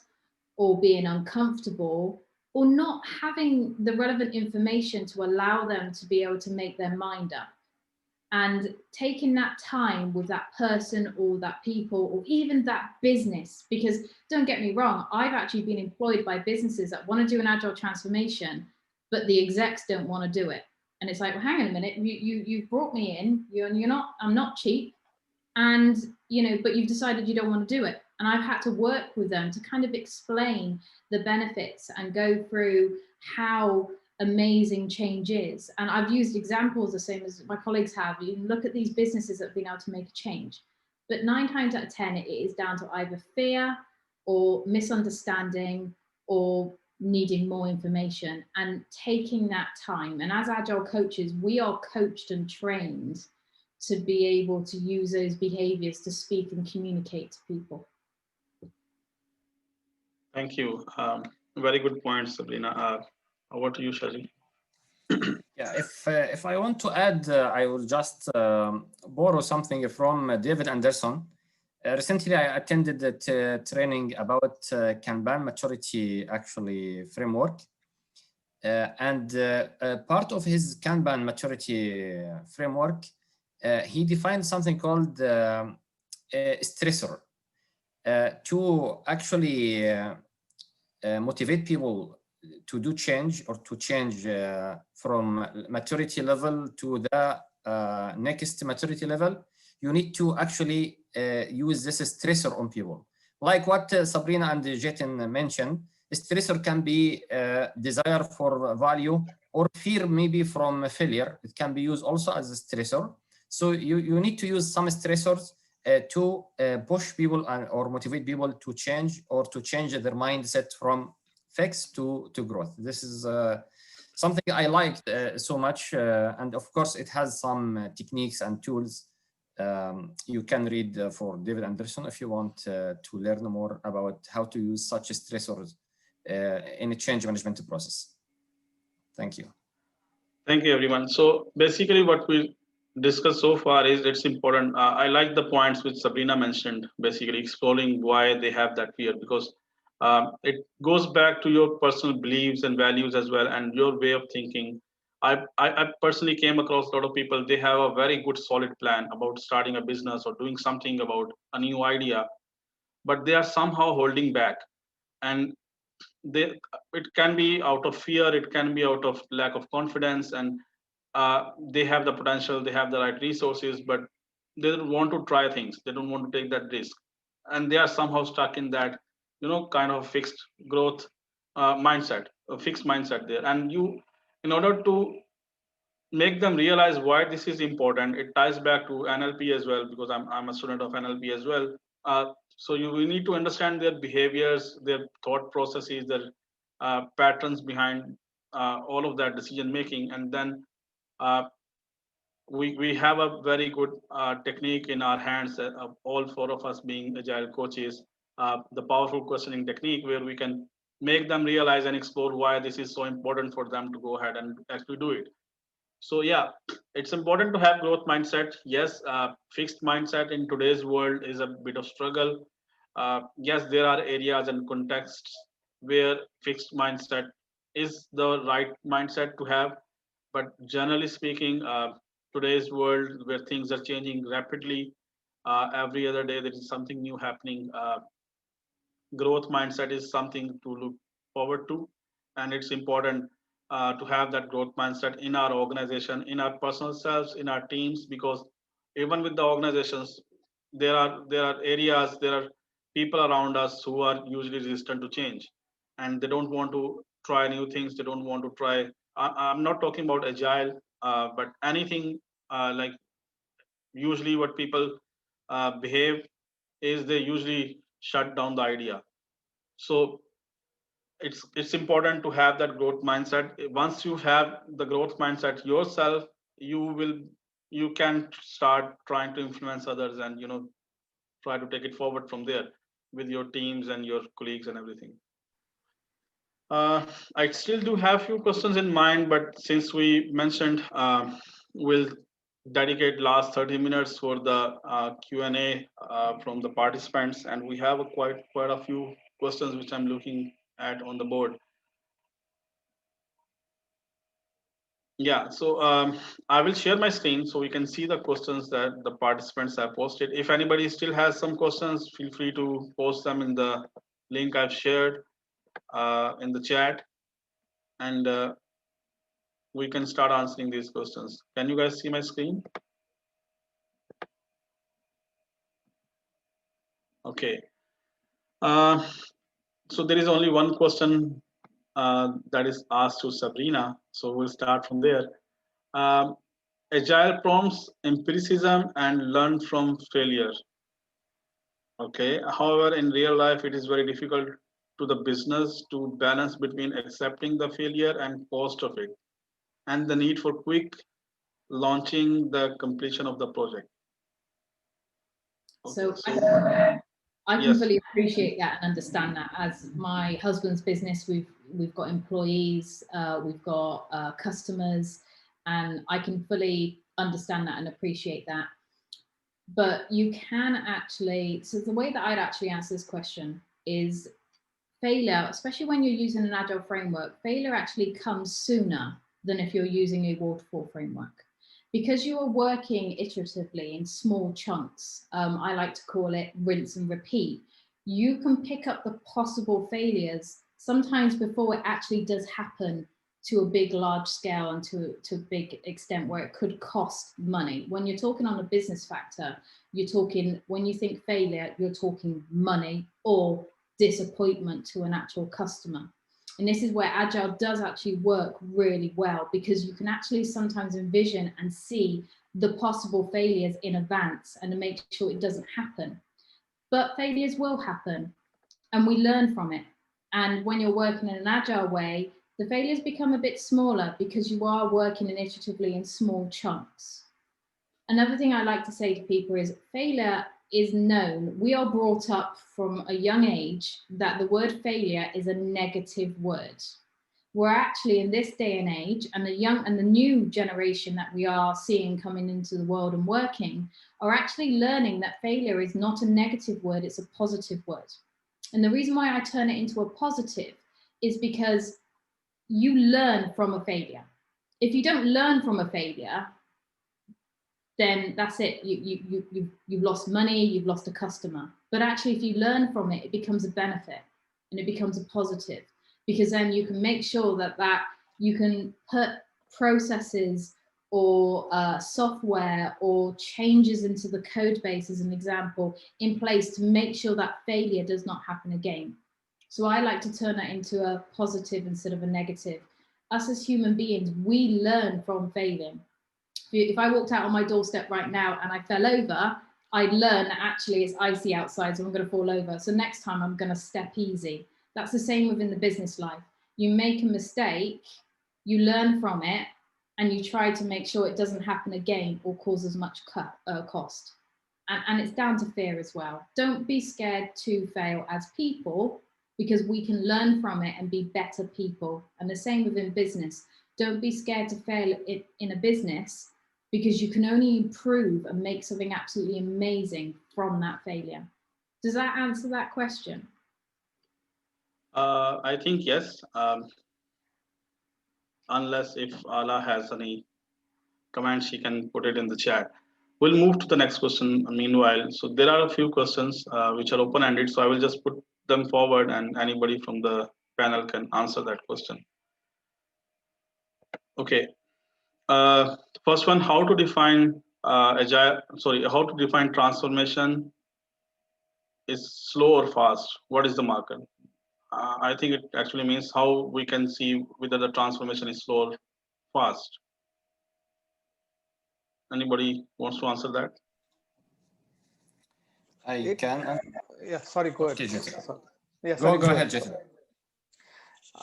or being uncomfortable or not having the relevant information to allow them to be able to make their mind up. And taking that time with that person or that people or even that business, because don't get me wrong, I've actually been employed by businesses that want to do an agile transformation, but the execs don't want to do it. And it's like, well, hang on a minute, you've brought me in, I'm not cheap, and but you've decided you don't want to do it. And I've had to work with them to kind of explain the benefits and go through how amazing change is. And I've used examples the same as my colleagues have. You look at these businesses that have been able to make a change, but 9 times out of 10 it is down to either fear or misunderstanding or needing more information and taking that time. And as agile coaches, we are coached and trained to be able to use those behaviors to speak and communicate to people. Thank you. Very good point, Sabrina. Over to you, Shali. Yeah, if I want to add, I will just borrow something from David Anderson. Recently, I attended a training about Kanban maturity framework. And part of his Kanban maturity framework, he defined something called stressor to actually motivate people to do change or to change from maturity level to the next maturity level. You need to actually use this stressor on people. Like what Sabrina and Jatin mentioned, stressor can be desire for value or fear maybe from failure. It can be used also as a stressor. So you need to use some stressors to push people or motivate people to change or to change their mindset from fixed to growth. This is something I liked so much. And of course, it has some techniques and tools You can read for David Anderson if you want to learn more about how to use such stressors in a change management process. Thank you. Thank you, everyone. So basically what we discussed so far is it's important. I like the points which Sabrina mentioned, basically exploring why they have that fear, because it goes back to your personal beliefs and values as well, and your way of thinking. I personally came across a lot of people, they have a very good solid plan about starting a business or doing something about a new idea, but they are somehow holding back. And they, it can be out of fear, it can be out of lack of confidence, and they have the potential, they have the right resources, but they don't want to try things, they don't want to take that risk, and they are somehow stuck in that, kind of fixed growth mindset, a fixed mindset there. And you, in order to make them realize why this is important, it ties back to NLP as well, because I'm a student of NLP as well. So we need to understand their behaviors, their thought processes, their patterns behind all of that decision making. And then uh, we have a very good technique in our hands, all four of us being agile coaches, the powerful questioning technique, where we can make them realize and explore why this is so important for them to go ahead and actually do it. So yeah, it's important to have growth mindset. Yes, fixed mindset in today's world is a bit of struggle. Yes, there are areas and contexts where fixed mindset is the right mindset to have, but generally speaking, today's world where things are changing rapidly, every other day there is something new happening. Growth mindset is something to look forward to, and it's important to have that growth mindset in our organization, in our personal selves, in our teams, because even with the organizations, there are areas, there are people around us who are usually resistant to change, and they don't want to try new things, they don't want to try, I'm not talking about agile, but anything, like usually what people behave is they usually shut down the idea. So it's important to have that growth mindset. Once you have the growth mindset yourself, you will, you can start trying to influence others, and try to take it forward from there with your teams and your colleagues and everything. I still do have few questions in mind, but since we mentioned, we'll dedicate last 30 minutes for the Q&A from the participants, and we have quite a few questions which I'm looking at on the board. Yeah, so I will share my screen so we can see the questions that the participants have posted. If anybody still has some questions, feel free to post them in the link I've shared in the chat, and we can start answering these questions. Can you guys see my screen? Okay. So there is only one question that is asked to Sabrina, so we'll start from there. Um, Agile prompts empiricism and learn from failure. Okay. However, in real life, it is very difficult to the business to balance between accepting the failure and cost of it, and the need for quick launching the completion of the project. Okay, So I can yes. fully appreciate that and understand that. As my husband's business, we've got employees, we've got customers, and I can fully understand that and appreciate that. But you can actually, so the way that I'd actually answer this question is failure, especially when you're using an agile framework, failure actually comes sooner than if you're using a waterfall framework. Because you are working iteratively in small chunks, I like to call it rinse and repeat, you can pick up the possible failures sometimes before it actually does happen to a big, large scale and to a big extent where it could cost money. When you're talking on a business factor, you're talking, when you think failure, you're talking money or disappointment to an actual customer. And this is where Agile does actually work really well, because you can actually sometimes envision and see the possible failures in advance and to make sure it doesn't happen. But failures will happen and we learn from it. And when you're working in an Agile way, the failures become a bit smaller because you are working iteratively in small chunks. Another thing I like to say to people is failure is known. We are brought up from a young age that the word failure is a negative word. We're actually in this day and age, and the new generation that we are seeing coming into the world and working are actually learning that failure is not a negative word, it's a positive word. And the reason why I turn it into a positive is because you learn from a failure. If you don't learn from a failure, then that's it. You've lost money, you've lost a customer. But actually, if you learn from it, it becomes a benefit and it becomes a positive, because then you can make sure that you can put processes or software or changes into the code base, as an example, in place to make sure that failure does not happen again. So I like to turn that into a positive instead of a negative. Us as human beings, we learn from failing. If I walked out on my doorstep right now and I fell over, I'd learn that actually it's icy outside, so I'm going to fall over. So next time I'm going to step easy. That's the same within the business life. You make a mistake, you learn from it, and you try to make sure it doesn't happen again or cause as much cost. And it's down to fear as well. Don't be scared to fail as people, because we can learn from it and be better people. And the same within business. Don't be scared to fail in a business, because you can only improve and make something absolutely amazing from that failure. Does that answer that question? I think yes, unless if Ala has any comments, she can put it in the chat. We'll move to the next question meanwhile. So there are a few questions which are open-ended, so I will just put them forward and anybody from the panel can answer that question. Okay. First one, how to define how to define transformation is slow or fast? What is the marker? I think it actually means how we can see whether the transformation is slow or fast. Anybody wants to answer that? I can. Yeah, sorry, go ahead. Okay, Jason. Yeah, Go ahead, Jason.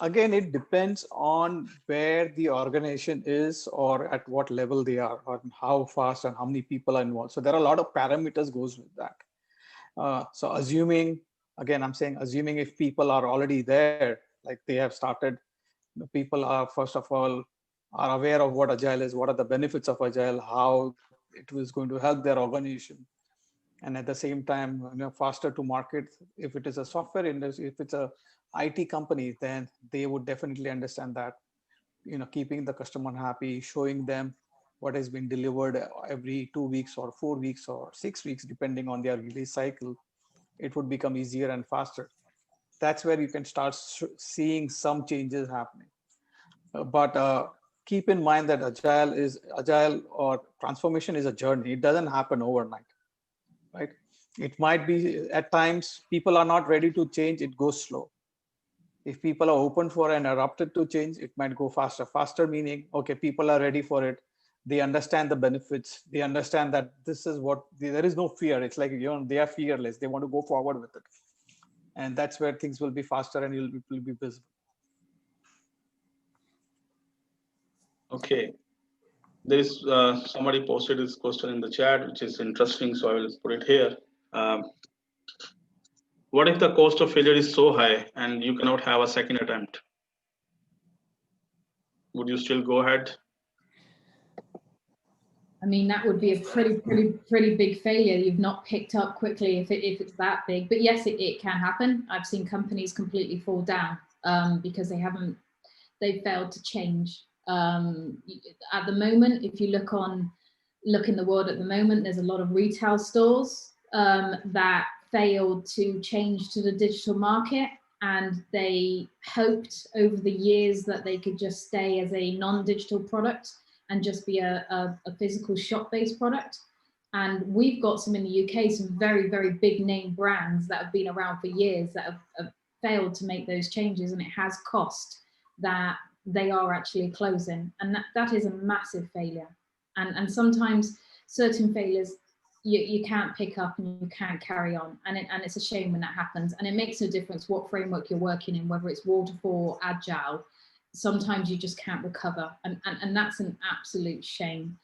Again, it depends on where the organization is or at what level they are, or how fast and how many people are involved. So there are a lot of parameters goes with that. So assuming, again, I'm saying assuming if people are already there, like they have started, the people are first of all are aware of what Agile is, what are the benefits of Agile, how it was going to help their organization, and at the same time, faster to market. If it is a software industry, if it's a IT company, then they would definitely understand that, keeping the customer happy, showing them what has been delivered every 2 weeks or 4 weeks or 6 weeks, depending on their release cycle, it would become easier and faster. That's where you can start seeing some changes happening. But keep in mind that Agile or transformation is a journey. It doesn't happen overnight, right? It might be at times people are not ready to change, it goes slow. If people are open for and adapted to change, it might go faster. Faster meaning, okay, people are ready for it. They understand the benefits. They understand that this is what, there is no fear. It's like, they are fearless. They want to go forward with it. And that's where things will be faster and it will be visible. Okay. There is somebody posted this question in the chat, which is interesting. So I will put it here. What if the cost of failure is so high and you cannot have a second attempt? Would you still go ahead? I mean, that would be a pretty big failure. You've not picked up quickly if it's that big. But yes, it can happen. I've seen companies completely fall down because they've failed to change. At the moment, if you look in the world at the moment, there's a lot of retail stores that failed to change to the digital market, and they hoped over the years that they could just stay as a non-digital product and just be a physical shop-based product. And we've got some in the UK, some very, very big name brands that have been around for years that have failed to make those changes, and it has cost that they are actually closing. And that is a massive failure. And sometimes certain failures you can't pick up and you can't carry on. And it's a shame when that happens. And it makes no difference what framework you're working in, whether it's waterfall or agile. Sometimes you just can't recover. And that's an absolute shame.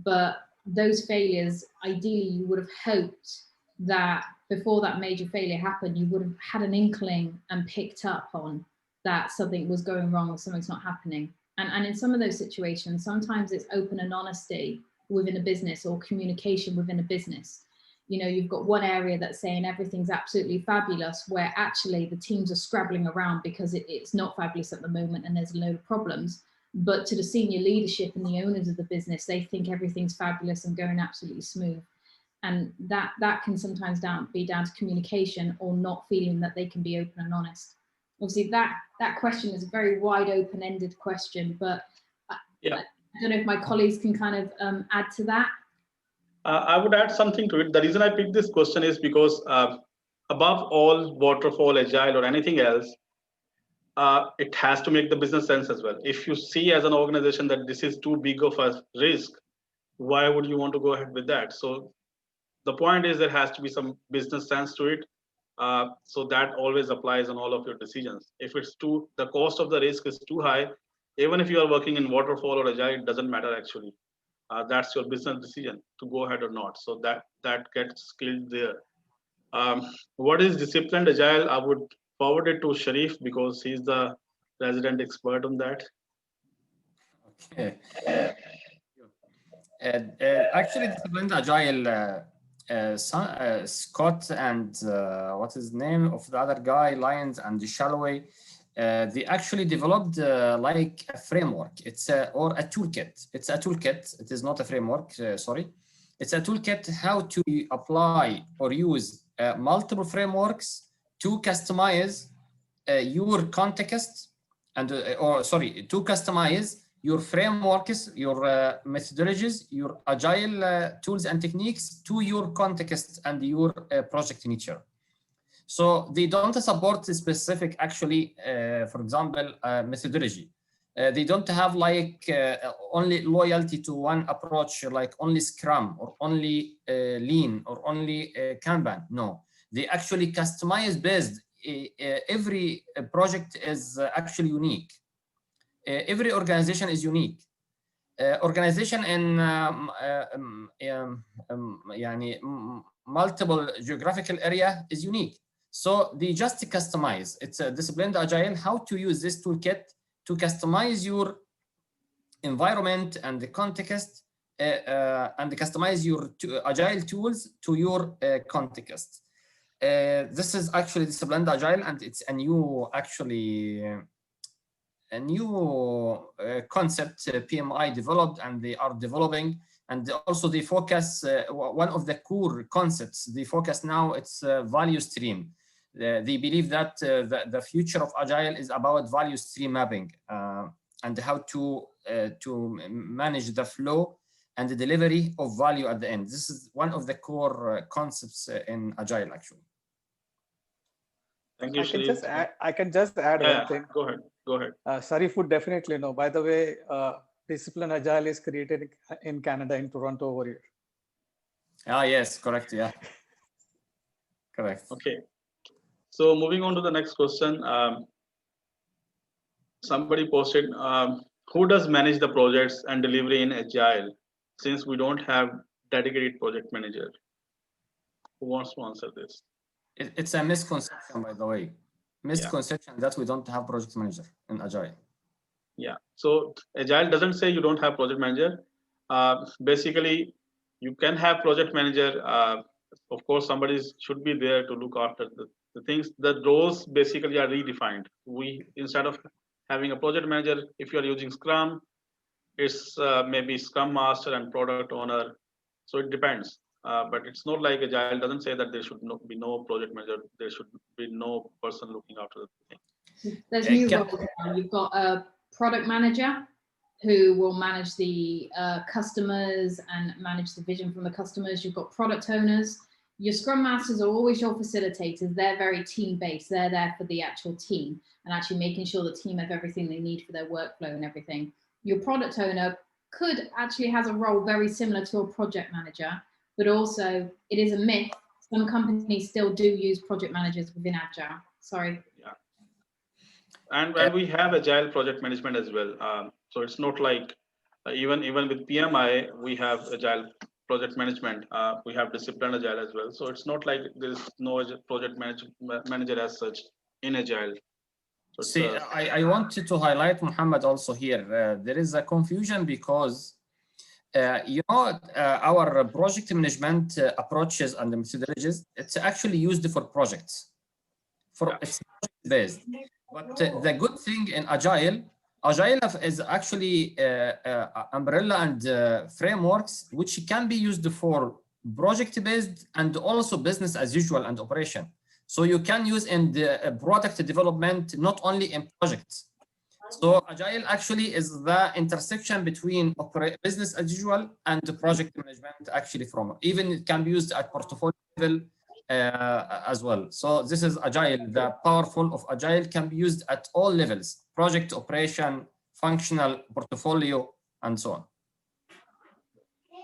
But those failures, ideally you would have hoped that before that major failure happened, you would have had an inkling and picked up on that something was going wrong or something's not happening. And in some of those situations, sometimes it's open and honesty within a business or communication within a business. You know, you've got one area that's saying everything's absolutely fabulous, where actually the teams are scrabbling around because it's not fabulous at the moment and there's a load of problems. But to the senior leadership and the owners of the business, they think everything's fabulous and going absolutely smooth. And that can sometimes be down to communication or not feeling that they can be open and honest. Obviously, that question is a very wide open-ended question, but yeah. I don't know if my colleagues can kind of add to that. I would add something to it. The reason I picked this question is because above all, waterfall, agile, or anything else, it has to make the business sense as well. If you see as an organization that this is too big of a risk, why would you want to go ahead with that? So the point is there has to be some business sense to it. So that always applies on all of your decisions. If it's the cost of the risk is too high, even if you are working in waterfall or agile, it doesn't matter actually. That's your business decision to go ahead or not. So that gets killed there. What is disciplined agile? I would forward it to Sharif because he's the resident expert on that. Okay. Actually, disciplined agile. Scott and what is the name of the other guy, Lyons and Shalloway, they actually developed like a framework. It's or a toolkit. It's a toolkit. It is not a framework. Sorry, it's a toolkit how to apply or use multiple frameworks to customize your context and to customize your frameworks, your methodologies, your agile tools and techniques to your context and your project nature. So they don't support specific, actually, for example, methodology. They don't have like only loyalty to one approach, like only Scrum or only Lean or only Kanban. No, they actually customize based. Every project is actually unique. Every organization is unique. Organization in multiple geographical area is unique. So they just customize. It's a disciplined agile, how to use this toolkit to customize your environment and the context and customize your agile tools to your context. This is actually disciplined agile, and it's a new concept PMI developed, and they are developing, and also they focus one of the core concepts they focus now, it's value stream. They believe that the future of agile is about value stream mapping and how to manage the flow and the delivery of value at the end. This is one of the core concepts in agile, actually. Thank you, I can just add one thing. Go ahead. Sarif would definitely know. By the way, Discipline Agile is created in Canada, in Toronto over here. Ah, yes, correct. Yeah, correct. Okay. So moving on to the next question. Somebody posted, who does manage the projects and delivery in Agile, since we don't have dedicated project manager? Who wants to answer this? It's a misconception, by the way. Misconception that we don't have project manager in Agile. Yeah. So Agile doesn't say you don't have project manager. Basically, you can have project manager. Of course, somebody should be there to look after the things. The roles basically are redefined. Instead of having a project manager, if you are using Scrum, it's maybe Scrum Master and product owner. So it depends. But it's not like Agile doesn't say that there should be no project manager. There should be no person looking after the thing. There's new roles now. You've got a product manager who will manage the customers and manage the vision from the customers. You've got product owners. Your Scrum Masters are always your facilitators. They're very team-based. They're there for the actual team and actually making sure the team have everything they need for their workflow and everything. Your product owner has a role very similar to a project manager, but also it is a myth. Some companies still do use project managers within Agile. Sorry. Yeah. And we have Agile project management as well. So it's not like even with PMI, we have Agile project management. We have disciplined Agile as well. So it's not like there is no project manager as such in Agile. So See, I wanted to highlight, Muhammad, also here. There is a confusion because, our project management approaches and the methodologies, it's actually used for projects. It's based. But the good thing in Agile is actually umbrella and frameworks which can be used for project-based and also business as usual and operation. So you can use in the product development, not only in projects. So Agile actually is the intersection between business as usual and the project management actually from, even it can be used at portfolio level as well. So this is Agile. The powerful of Agile can be used at all levels: project, operation, functional, portfolio, and so on.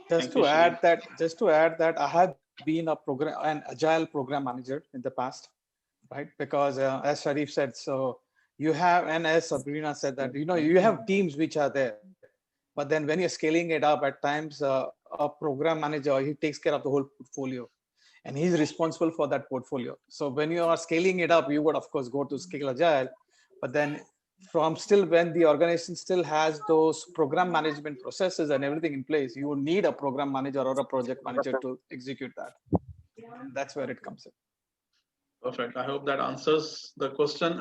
Just to add that, I have been an Agile program manager in the past, right? Because as Sharif said, so you have, and as Sabrina said that, you have teams which are there, but then when you're scaling it up, at times a program manager, he takes care of the whole portfolio, and he's responsible for that portfolio. So when you are scaling it up, you would of course go to scale Agile, but then when the organization still has those program management processes and everything in place, you would need a program manager or a project manager to execute that. And that's where it comes in. Perfect. I hope that answers the question.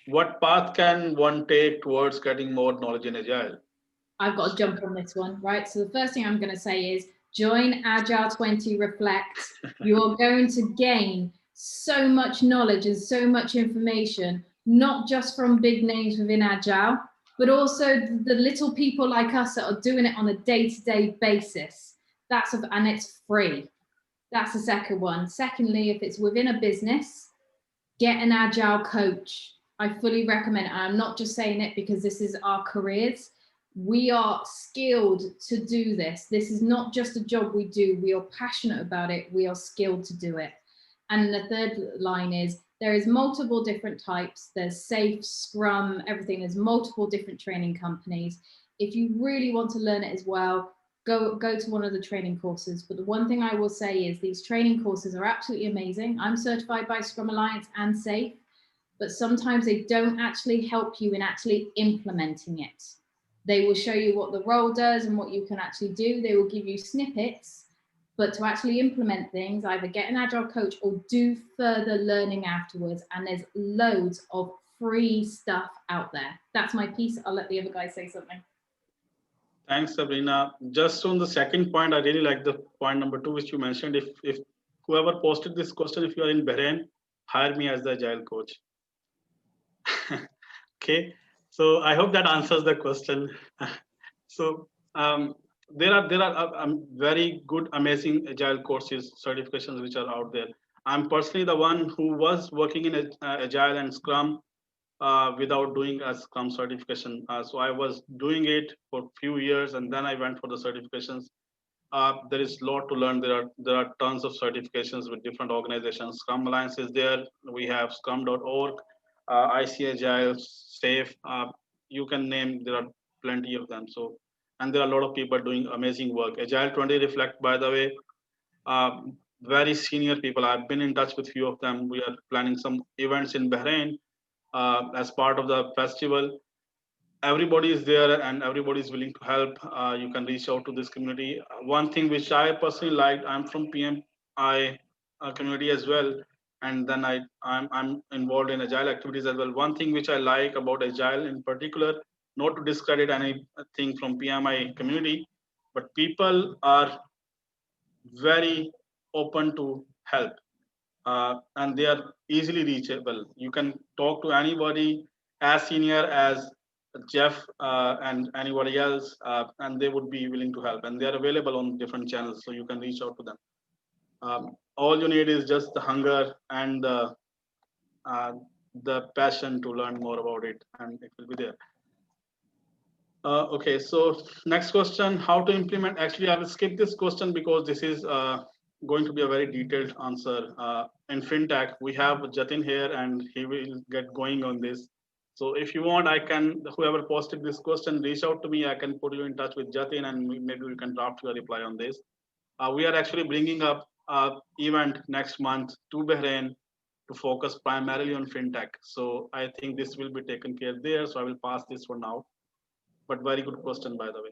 What path can one take towards getting more knowledge in Agile? I've got to jump on this one, right? So the first thing I'm going to say is join Agile 20 Reflect. You're going to gain so much knowledge and so much information, not just from big names within Agile, but also the little people like us that are doing it on a day-to-day basis. And it's free. That's the second one. Secondly, if it's within a business, get an Agile coach. I fully recommend it. I'm not just saying it because this is our careers. We are skilled to do this. This is not just a job we do. We are passionate about it. We are skilled to do it. And the third line is there is multiple different types. There's SAFe, Scrum, everything. There's multiple different training companies. If you really want to learn it as well, go to one of the training courses. But the one thing I will say is these training courses are absolutely amazing. I'm certified by Scrum Alliance and SAFe, but sometimes they don't actually help you in actually implementing it. They will show you what the role does and what you can actually do. They will give you snippets, but to actually implement things, either get an Agile coach or do further learning afterwards. And there's loads of free stuff out there. That's my piece. I'll let the other guys say something. Thanks, Sabrina. Just on the second point, I really like the point number 2, which you mentioned. If whoever posted this question, if you are in Bahrain, hire me as the Agile coach. Okay. So I hope that answers the question. So there are very good, amazing Agile courses, certifications which are out there. I'm personally the one who was working in Agile and Scrum without doing a Scrum certification. So I was doing it for a few years, and then I went for the certifications. There is a lot to learn. There are tons of certifications with different organizations. Scrum Alliance is there. We have Scrum.org, IC Agile, SAFe. You can name. There are plenty of them. So, and there are a lot of people doing amazing work. Agile 20 Reflect, by the way, very senior people. I've been in touch with few of them. We are planning some events in Bahrain as part of the festival. Everybody is there and everybody is willing to help. You can reach out to this community. One thing which I personally liked, I'm from PMI community as well, and then I'm involved in Agile activities as well. One thing which I like about Agile in particular, not to discredit anything from PMI community, but people are very open to help. And they are easily reachable. You can talk to anybody as senior as Jeff and anybody else, and they would be willing to help. And they are available on different channels, so you can reach out to them. All you need is just the hunger and the passion to learn more about it, and it will be there. Okay, so next question: how to implement? Actually, I will skip this question because this is going to be a very detailed answer. In fintech, we have Jatin here, and he will get going on this. So if you want, I can, whoever posted this question, reach out to me. I can put you in touch with Jatin, and maybe we can draft your reply on this. We are actually bringing up an event next month to Bahrain to focus primarily on fintech. So I think this will be taken care there. So I will pass this for now. But very good question, by the way.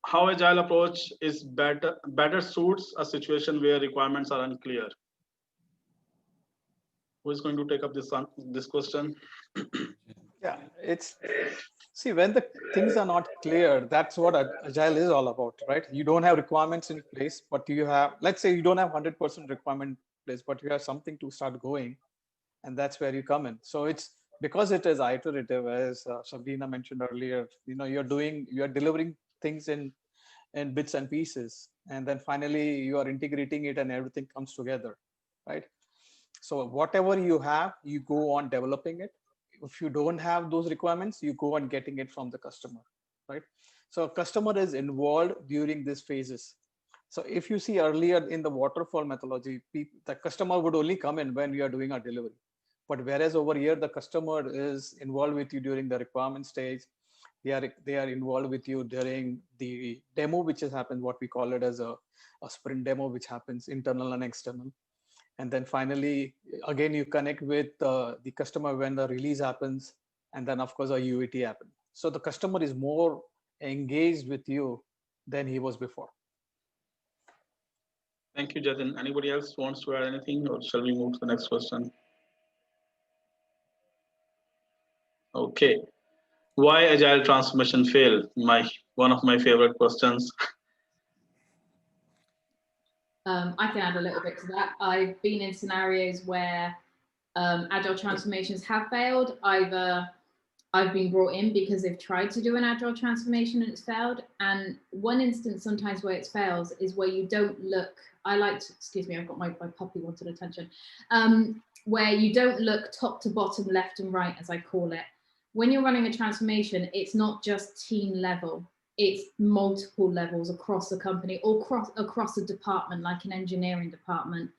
How agile approach is better suits a situation where requirements are unclear? Who is going to take up this question? Yeah, it's, see, when the things are not clear, that's what Agile is all about, right? You don't have requirements in place, but you have, let's say you don't have 100% requirement in place, but you have something to start going, and that's where you come in. So it's because it is iterative, as Sabrina mentioned earlier, you're delivering things in bits and pieces, and then finally you are integrating it and everything comes together, right? So whatever you have, you go on developing it. If you don't have those requirements, you go on getting it from the customer, right? So a customer is involved during these phases. So if you see earlier in the waterfall methodology, the customer would only come in when we are doing our delivery. But whereas over here, the customer is involved with you during the requirement stage. They are involved with you during the demo, which has happened, what we call it as a sprint demo, which happens internal and external. And then finally, again, you connect with the customer when the release happens. And then, of course, a UAT happens. So the customer is more engaged with you than he was before. Thank you, Jatin. Anybody else wants to add anything, or shall we move to the next question? Okay. Why agile transformation fail? One of my favorite questions. I can add a little bit to that. I've been in scenarios where agile transformations have failed. Either I've been brought in because they've tried to do an agile transformation and it's failed. And one instance sometimes where it fails is where you don't look, excuse me, I've got my puppy wanted attention, where you don't look top to bottom, left and right, as I call it. When you're running a transformation, it's not just team level. It's multiple levels across the company or across a department, like an engineering department.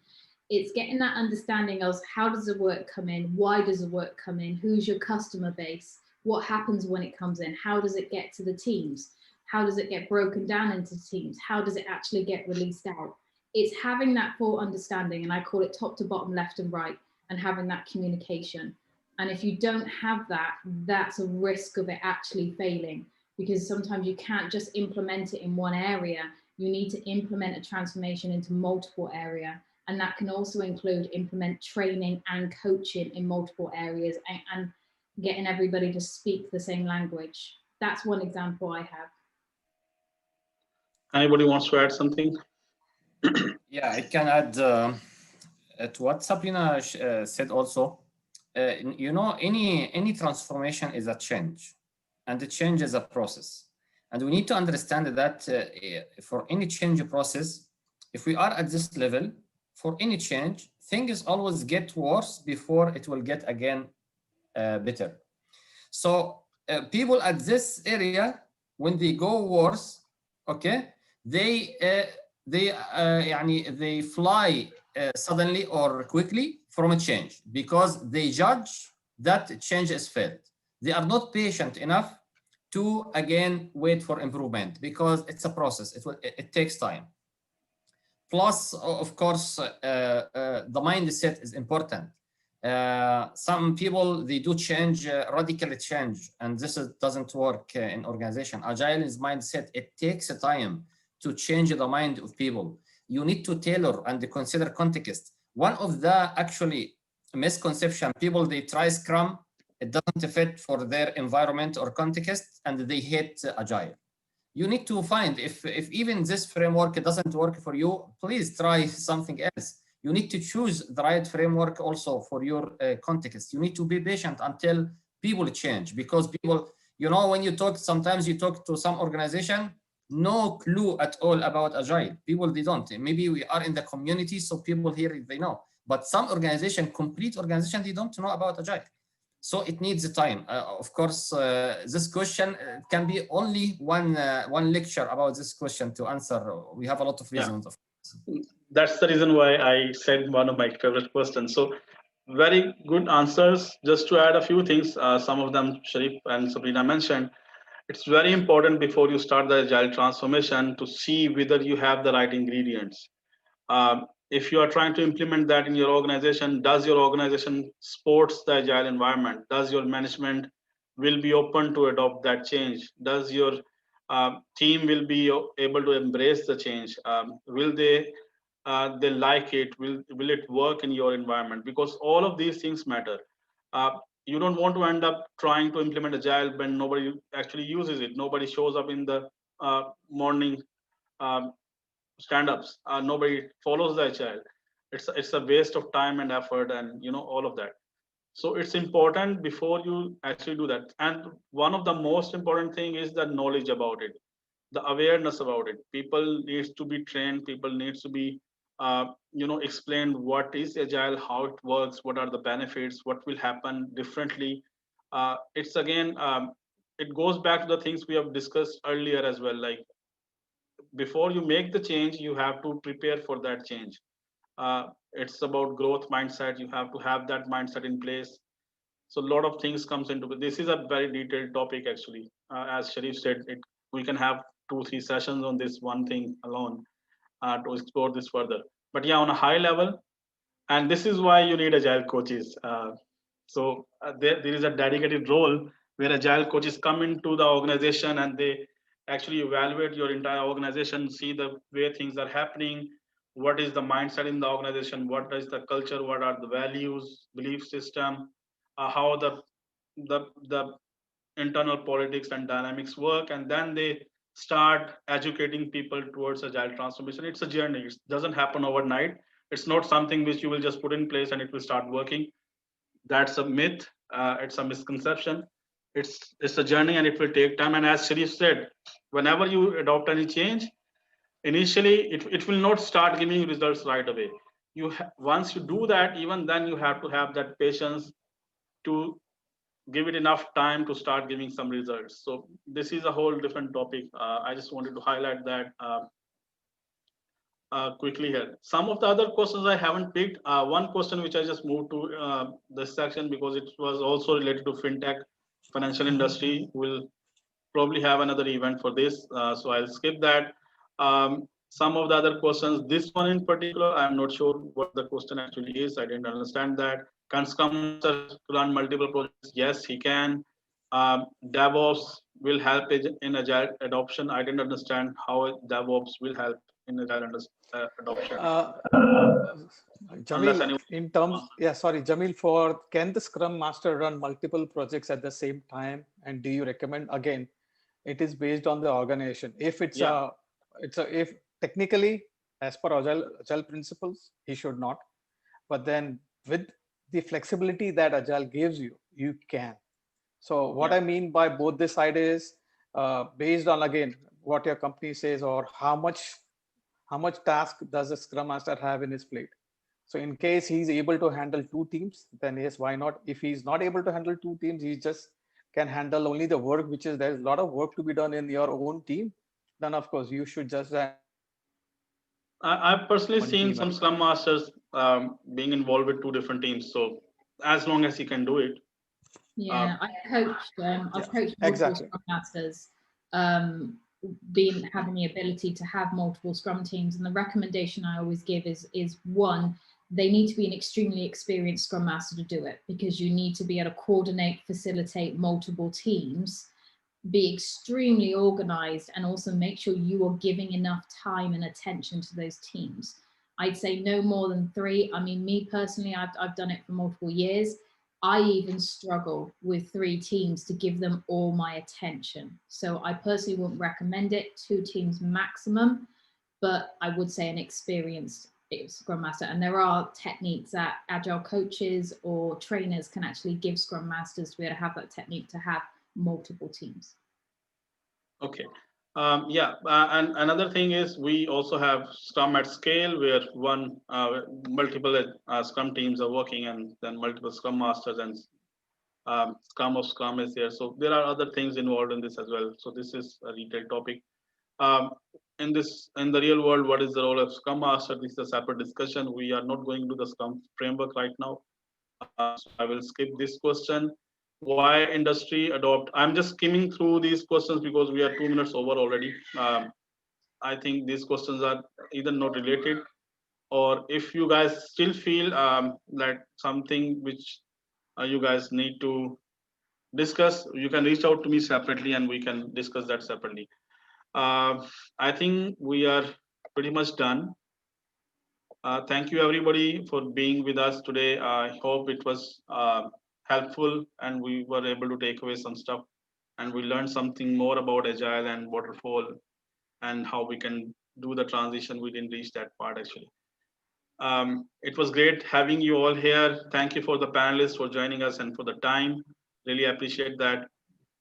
It's getting that understanding of how does the work come in? Why does the work come in? Who's your customer base? What happens when it comes in? How does it get to the teams? How does it get broken down into teams? How does it actually get released out? It's having that full understanding, and I call it top to bottom, left and right, and having that communication. And if you don't have that, that's a risk of it actually failing, because sometimes you can't just implement it in one area. You need to implement a transformation into multiple areas. And that can also include implement training and coaching in multiple areas and getting everybody to speak the same language. That's one example I have. Anybody wants to add something? Yeah, I can add to what Sabrina said also. Any transformation is a change, and the change is a process. And we need to understand that for any change process, if we are at this level, for any change, things always get worse before it will get again better. So people at this area, when they go worse, okay, they fly suddenly or quickly from a change because they judge that change is failed. They are not patient enough to again wait for improvement because it's a process. It takes time. Plus, of course, the mindset is important. Some people, they do change, radically change, and this doesn't work in organization. Agile is mindset. It takes time to change the mind of people. You need to tailor and consider context. One of the actually misconception, people, they try Scrum, it doesn't fit for their environment or context, and they hate Agile. You need to find if even this framework doesn't work for you, please try something else. You need to choose the right framework also for your context. You need to be patient until people change, because people, when you talk, sometimes you talk to some organization, no clue at all about Agile. People, they don't. Maybe we are in the community, so people here, they know. But some organization, complete organization, they don't know about Agile. So it needs time. Of course, this question can be only one lecture about this question to answer. We have a lot of reasons. Yeah. That's the reason why I said one of my favorite questions. So Very good answers. Just to add a few things, some of them Sharif and Sabrina mentioned. It's very important before you start the agile transformation to see whether you have the right ingredients. If you are trying to implement that in your organization, does your organization supports the agile environment? Does your management will be open to adopt that change? Does your team will be able to embrace the change? Will they like it? Will it work in your environment? Because all of these things matter. uh, you don't want to end up trying to implement agile when nobody actually uses it. Nobody shows up in the morning um, stand-ups. Nobody follows the agile. It's a waste of time and effort, and all of that. So it's important before you actually do that. And one of the most important thing is the knowledge about it, the awareness about it. People needs to be trained. People needs to be explained what is agile, how it works, what are the benefits, what will happen differently. It's again, it goes back to the things we have discussed earlier as well. Like, before you make the change, you have to prepare for that change. It's about growth mindset. You have to have that mindset in place. So a lot of things comes into it. This is a very detailed topic actually. As Sharif said, we can have 2 3 sessions on this one thing alone to explore this further. But yeah, on a high level, and this is why you need agile coaches. There is a dedicated role where agile coaches come into the organization and they actually evaluate your entire organization, see the way things are happening, what is the mindset in the organization, what is the culture, what are the values, belief system, how the internal politics and dynamics work, and then they start educating people towards agile transformation. It's a journey. It doesn't happen overnight. It's not something which you will just put in place and it will start working. That's a myth. It's a misconception. It's a journey and it will take time. And as Sharif said, whenever you adopt any change, initially it will not start giving you results right away. Once you do that, even then you have to have that patience to give it enough time to start giving some results. So this is a whole different topic. I just wanted to highlight that quickly here. Some of the other questions I haven't picked. One question which I just moved to this section because it was also related to fintech, financial industry. We'll probably have another event for this, so I'll skip that. Some of the other questions, this one in particular, I'm not sure what the question actually is. I didn't understand that. Can Scrum Master run multiple projects? Yes, he can. DevOps will help in agile adoption. I didn't understand how DevOps will help in agile adoption. Unless Jamil, anyone. in terms, yeah, sorry, Jamil, for can the Scrum Master run multiple projects at the same time? And do you recommend, again, it is based on the organization. If Yeah. if technically, as per Agile principles, he should not. But then with the flexibility that Agile gives you, you can. So what Yeah. I mean by both this side is based on, again, what your company says or how much task does a Scrum Master have in his plate. So in case he's able to handle two teams, then yes, why not? If he's not able to handle two teams, he just can handle only the work, which is there's a lot of work to be done in your own team. Then of course you should just I've personally one seen team. some Scrum Masters being involved with 2 different teams. So as long as he can do it. Yeah, Yeah, I've coached multiple exactly. Scrum Masters, having the ability to have multiple Scrum teams, and the recommendation I always give is one, they need to be an extremely experienced Scrum Master to do it, because you need to be able to coordinate, facilitate multiple teams, be extremely organized, and also make sure you are giving enough time and attention to those teams. I'd say no more than 3. I mean, me personally, I've done it for multiple years. I even struggle with 3 teams to give them all my attention. So I personally wouldn't recommend it, 2 teams maximum, but I would say an experienced Scrum Master. And there are techniques that Agile coaches or trainers can actually give Scrum Masters to be able to have that technique to have multiple teams. Okay. Yeah, and another thing is we also have Scrum at scale, where multiple Scrum teams are working, and then multiple Scrum Masters and Scrum of Scrum is there. So there are other things involved in this as well. So this is a detailed topic. Um, in the real world, what is the role of Scrum Master? This is a separate discussion. We are not going to the Scrum framework right now. So I will skip this question. Why industry adopt? I'm just skimming through these questions because we are 2 minutes over already. I think these questions are either not related, or if you guys still feel that something which you guys need to discuss, you can reach out to me separately and we can discuss that separately. I think we are pretty much done. Thank you everybody for being with us today. I hope it was helpful and we were able to take away some stuff and we learned something more about agile and waterfall and how we can do the transition. We didn't reach that part actually. It was great having you all here. Thank you for the panelists for joining us and for the time. Really appreciate that.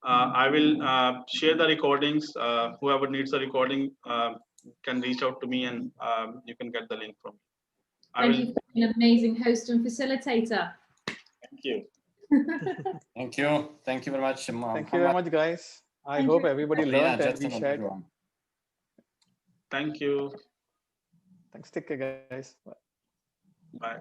I will share the recordings. Whoever needs a recording can reach out to me and you can get the link from me. Thank you for being an amazing host and facilitator. Thank you. Thank you. Thank you very much. Thank you very much, guys. I hope everybody learned and we shared. Thank you. Thanks. Take care, guys. Bye. Bye.